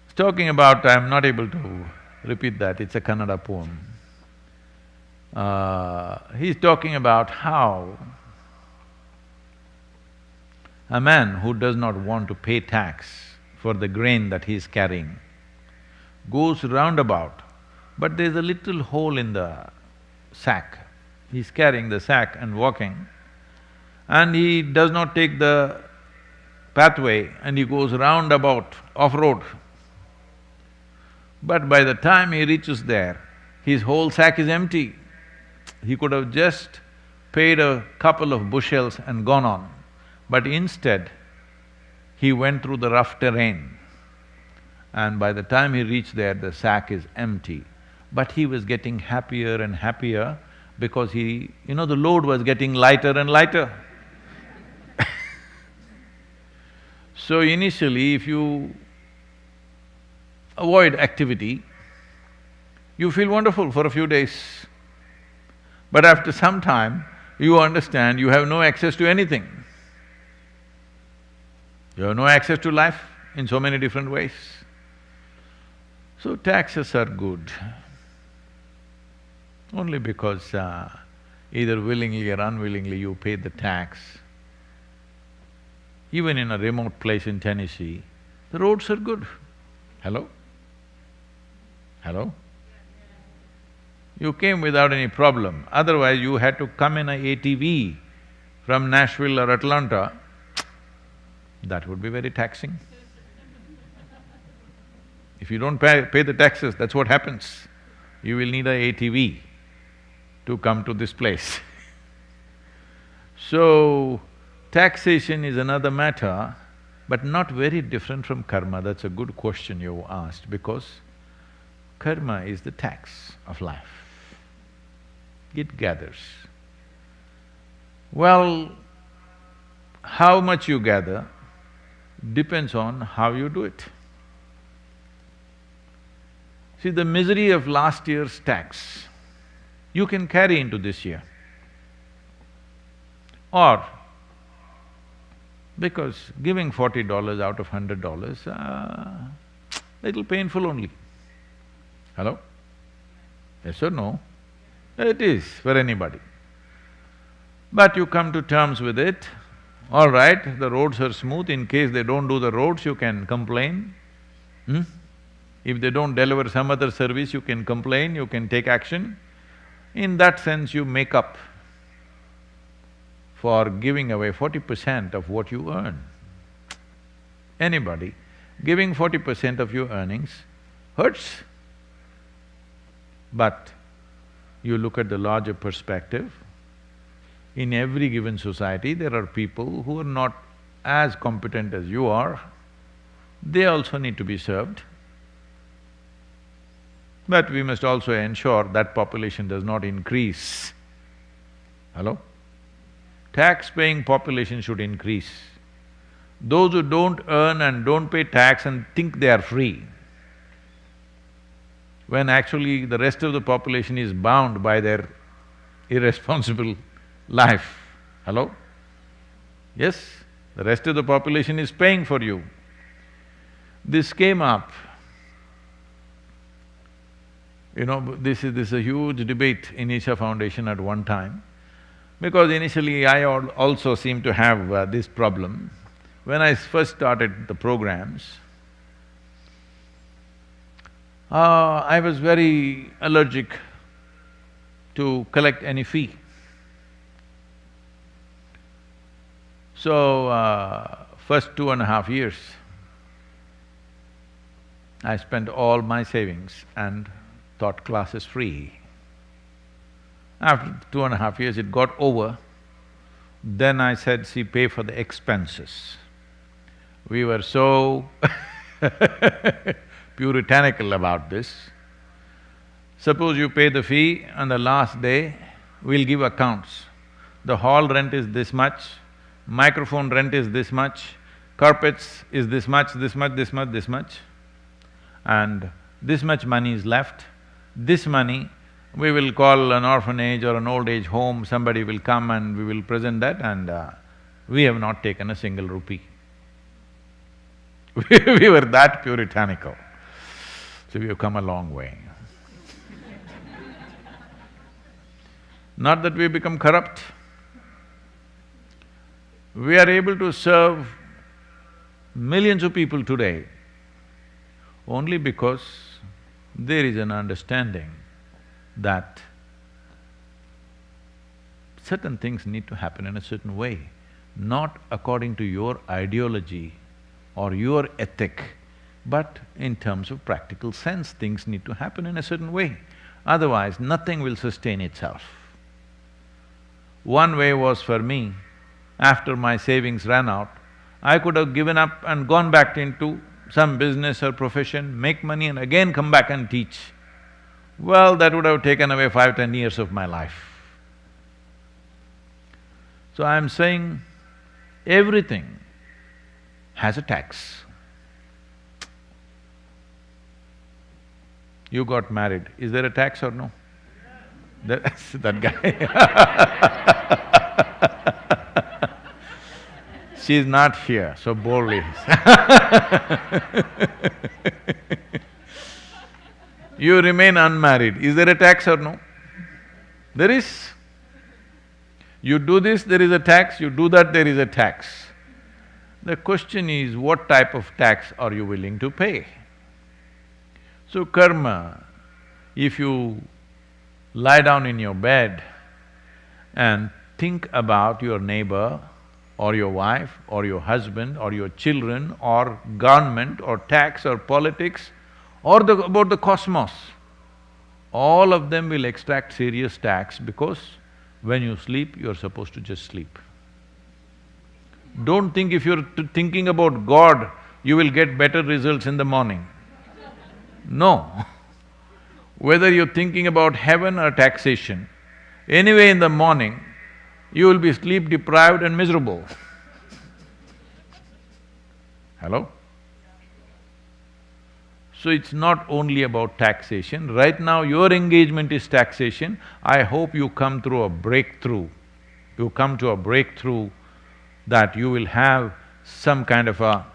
It's talking about… I'm not able to repeat that, it's a Kannada poem. He's talking about how a man who does not want to pay tax for the grain that he is carrying goes roundabout, but there's a little hole in the sack. He's carrying the sack and walking, and he does not take the pathway and he goes roundabout, off-road. But by the time he reaches there, his whole sack is empty. He could have just paid a couple of bushels and gone on, but instead, he went through the rough terrain, and by the time he reached there, the sack is empty. But he was getting happier and happier because the load was getting lighter and lighter. So initially, if you avoid activity, you feel wonderful for a few days. But after some time, you understand you have no access to anything. You have no access to life in so many different ways. So taxes are good, only because either willingly or unwillingly you pay the tax. Even in a remote place in Tennessee, the roads are good. Hello? Hello? You came without any problem, otherwise you had to come in a ATV from Nashville or Atlanta, that would be very taxing. If you don't pay the taxes, that's what happens. You will need a ATV to come to this place. So, taxation is another matter, but not very different from karma. That's a good question you asked, because karma is the tax of life. It gathers. Well, how much you gather depends on how you do it. See, the misery of last year's tax, you can carry into this year. Or, because giving $40 out of $100, little painful only. Hello? Yes or no? It is for anybody. But you come to terms with it, all right, the roads are smooth, in case they don't do the roads, you can complain. If they don't deliver some other service, you can complain, you can take action. In that sense, you make up for giving away 40% of what you earn. Anybody giving 40% of your earnings hurts. But you look at the larger perspective, in every given society there are people who are not as competent as you are, they also need to be served. But we must also ensure that population does not increase. Hello? Tax-paying population should increase. Those who don't earn and don't pay tax and think they are free, when actually the rest of the population is bound by their irresponsible life. Hello? Yes, the rest of the population is paying for you. This came up, this is a huge debate in Isha Foundation at one time, because initially I also seemed to have this problem. When I first started the programs, I was very allergic to collect any fee. So, first 2.5 years, I spent all my savings and taught classes free. After 2.5 years, it got over. Then I said, see, pay for the expenses. We were so puritanical about this. Suppose you pay the fee, on the last day, we'll give accounts. The hall rent is this much, microphone rent is this much, carpets is this much, this much, this much, this much, and this much money is left. This money, we will call an orphanage or an old age home, somebody will come and we will present that, and we have not taken a single rupee. We were that puritanical. So we have come a long way. Not that we become corrupt. We are able to serve millions of people today only because there is an understanding that certain things need to happen in a certain way, not according to your ideology or your ethic, but in terms of practical sense, things need to happen in a certain way. Otherwise, nothing will sustain itself. One way was for me, after my savings ran out, I could have given up and gone back into some business or profession, make money and again come back and teach. Well, that would have taken away 5–10 years of my life. So I'm saying, everything has a tax. You got married, is there a tax or no? That guy She's not here, so boldly You remain unmarried, is there a tax or no? There is. You do this, there is a tax, you do that, there is a tax. The question is, what type of tax are you willing to pay? So karma, if you lie down in your bed and think about your neighbor or your wife or your husband or your children or government or tax or politics or about the cosmos. All of them will extract serious tax because when you sleep, you're supposed to just sleep. Don't think if you're thinking about God, you will get better results in the morning. No. Whether you're thinking about heaven or taxation, anyway in the morning, you will be sleep deprived and miserable. Hello? So it's not only about taxation. Right now your engagement is taxation. I hope you come through a breakthrough. You come to a breakthrough that you will have some kind of a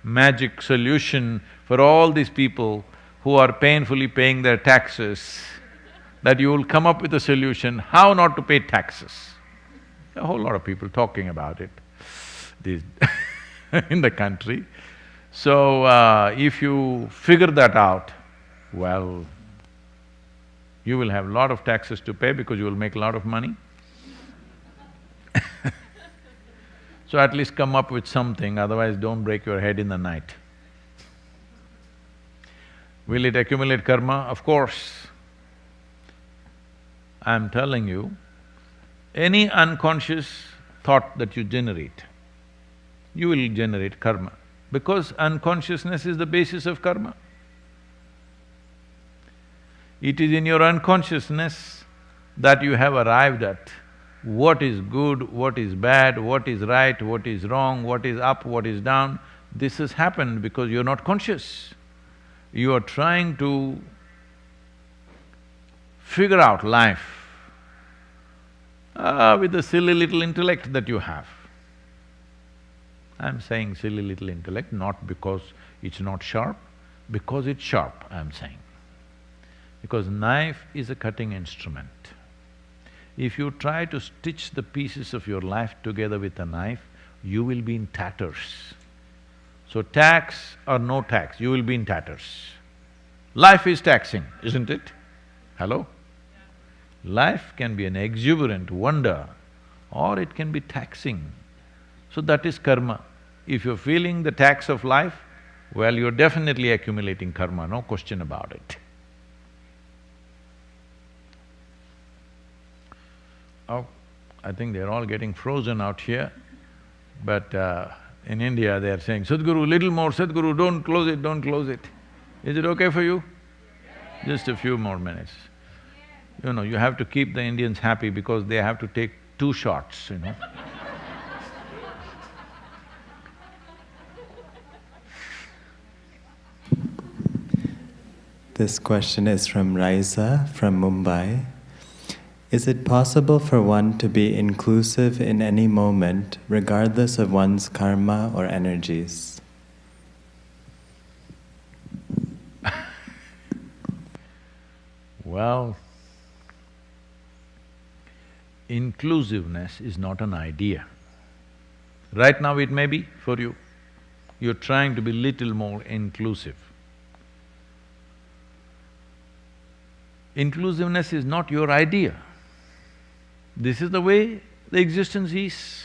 magic solution for all these people who are painfully paying their taxes, that you will come up with a solution how not to pay taxes. A whole lot of people talking about it these in the country. So, if you figure that out, well, you will have a lot of taxes to pay because you will make a lot of money. So at least come up with something, otherwise don't break your head in the night. Will it accumulate karma? Of course. I'm telling you, any unconscious thought that you generate, you will generate karma. Because unconsciousness is the basis of karma. It is in your unconsciousness that you have arrived at what is good, what is bad, what is right, what is wrong, what is up, what is down. This has happened because you're not conscious. You are trying to figure out life with the silly little intellect that you have. I'm saying silly little intellect not because it's not sharp, because it's sharp, I'm saying. Because knife is a cutting instrument. If you try to stitch the pieces of your life together with a knife, you will be in tatters. So tax or no tax, you will be in tatters. Life is taxing, isn't it? Hello? Life can be an exuberant wonder or it can be taxing. So that is karma. If you're feeling the tax of life, well, you're definitely accumulating karma, no question about it. Oh, I think they're all getting frozen out here, but in India they're saying, Sadhguru, little more, Sadhguru, don't close it, don't close it. Is it okay for you? Just a few more minutes. You know, you have to keep the Indians happy because they have to take 2 shots, you know. This question is from Raisa from Mumbai. Is it possible for one to be inclusive in any moment, regardless of one's karma or energies? Well, inclusiveness is not an idea. Right now it may be for you. You're trying to be little more inclusive. Inclusiveness is not your idea. This is the way the existence is.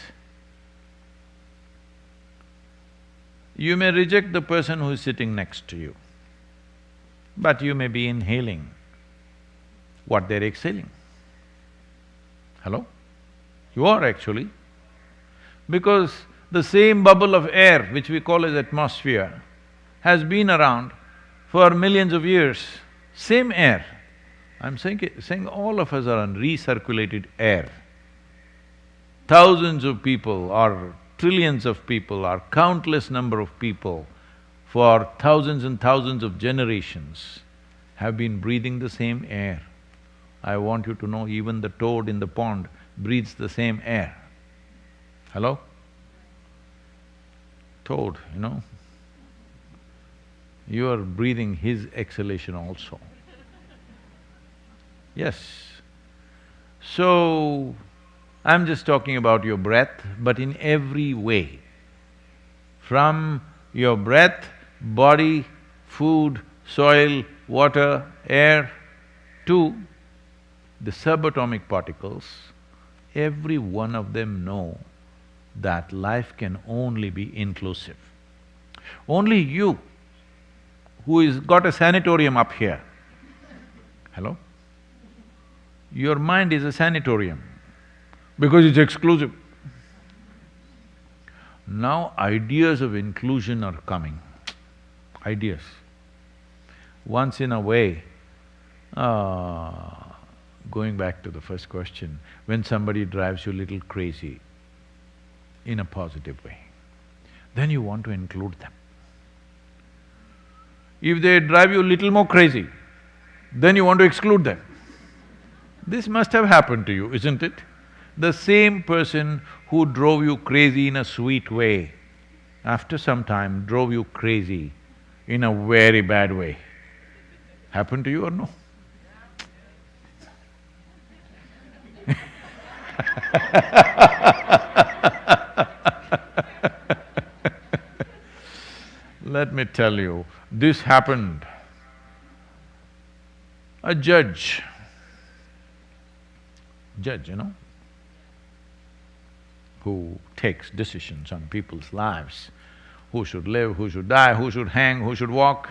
You may reject the person who is sitting next to you, but you may be inhaling what they're exhaling. Hello? You are actually. Because the same bubble of air which we call as atmosphere has been around for millions of years, same air. I'm saying all of us are on recirculated air. Thousands of people or trillions of people or countless number of people for thousands and thousands of generations have been breathing the same air. I want you to know even the toad in the pond breathes the same air. Hello? Toad, you know, you are breathing his exhalation also. Yes. So, I'm just talking about your breath, but in every way. From your breath, body, food, soil, water, air, to the subatomic particles, every one of them know that life can only be inclusive. Only you, who is got a sanatorium up here, hello? Your mind is a sanatorium because it's exclusive. Now ideas of inclusion are coming, ideas. Once in a way, going back to the first question, when somebody drives you a little crazy in a positive way, then you want to include them. If they drive you a little more crazy, then you want to exclude them. This must have happened to you, isn't it? The same person who drove you crazy in a sweet way, after some time drove you crazy in a very bad way. Happened to you or no? Let me tell you, this happened. A judge, you know, who takes decisions on people's lives, who should live, who should die, who should hang, who should walk,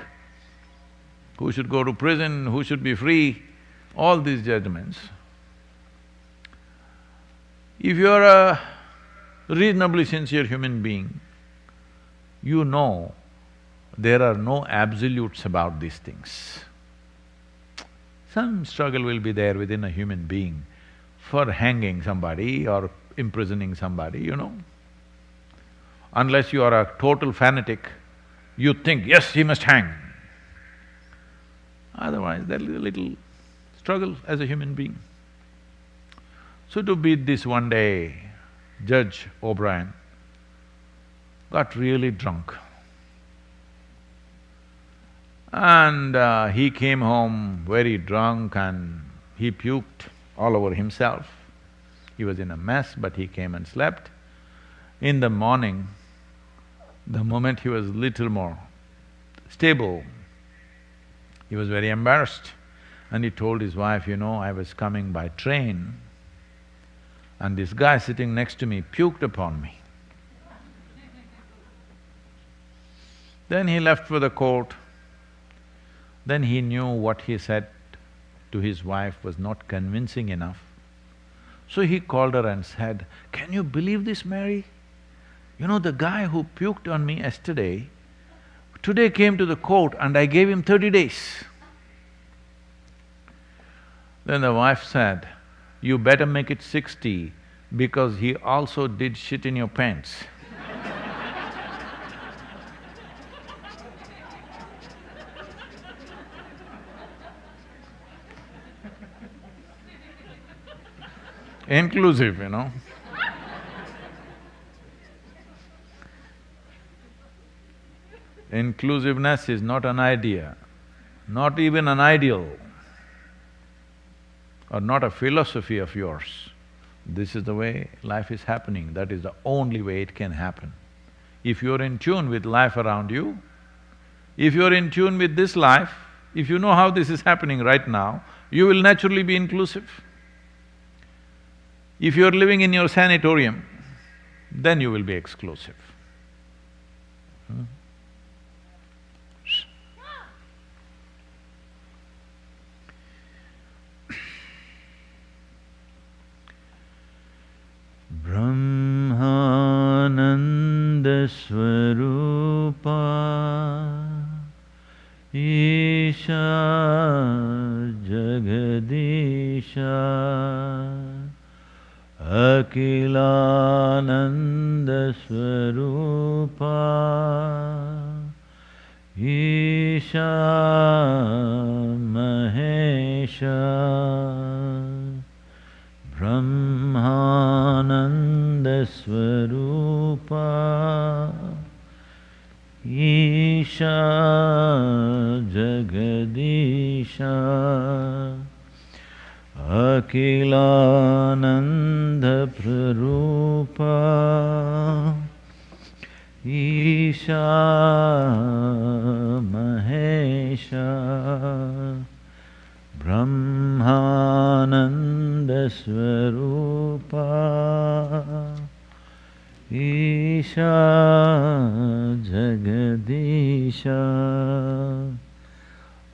who should go to prison, who should be free, all these judgments. If you're a reasonably sincere human being, you know there are no absolutes about these things. Some struggle will be there within a human being for hanging somebody or imprisoning somebody, you know. Unless you are a total fanatic, you think, yes, he must hang. Otherwise, there is a little struggle as a human being. So to beat this one day, Judge O'Brien got really drunk. And he came home very drunk and he puked all over himself. He was in a mess, but he came and slept. In the morning, the moment he was little more stable, he was very embarrassed and he told his wife, you know, I was coming by train and this guy sitting next to me puked upon me. Then he left for the court. Then he knew what he said to his wife was not convincing enough. So he called her and said, can you believe this, Mary? You know, the guy who puked on me yesterday, today came to the court and I gave him 30 days. Then the wife said, you better make it 60 because he also did shit in your pants. Inclusive, you know. Inclusiveness is not an idea, not even an ideal, or not a philosophy of yours. This is the way life is happening, that is the only way it can happen. If you're in tune with life around you, if you're in tune with this life, if you know how this is happening right now, you will naturally be inclusive. If you're living in your sanatorium, then you will be exclusive. Brahmananda Swarupa Isha Jagadisha Akilananda Swarupa Isha Mahesha Brahmananda Swarupa Isha Jagadisha Akilananda Prarupa Isha Mahesha Brahmananda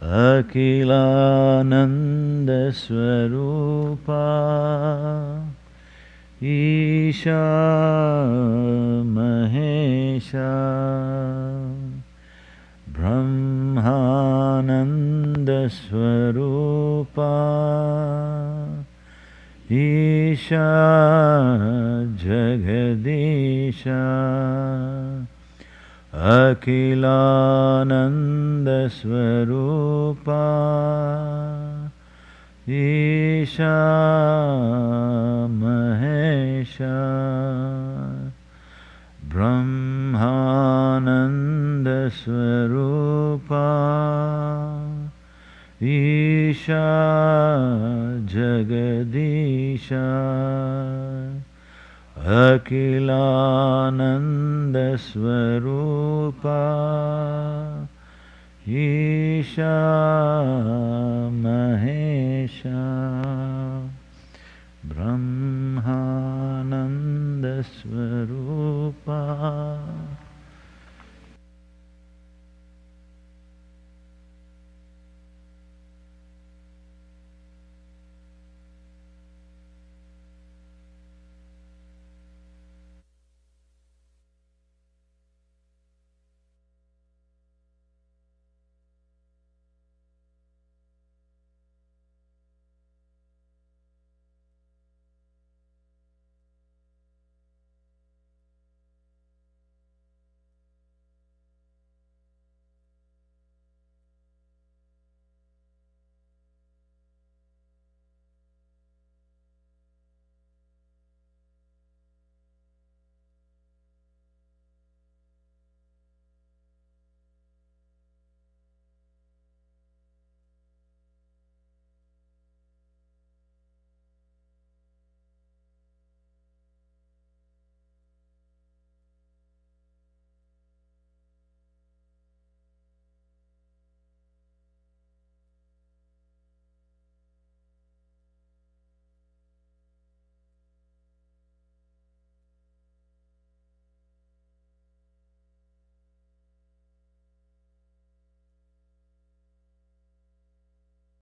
Akhilananda Swarupa Isha Mahesha Brahmananda Swarupa Isha Jagadisha Akhilananda Swarupa Isha Mahesha Brahmananda Swarupa Isha Jagadisha Akhilananda Swarupa Isha Mahesha Brahmananda Swarupa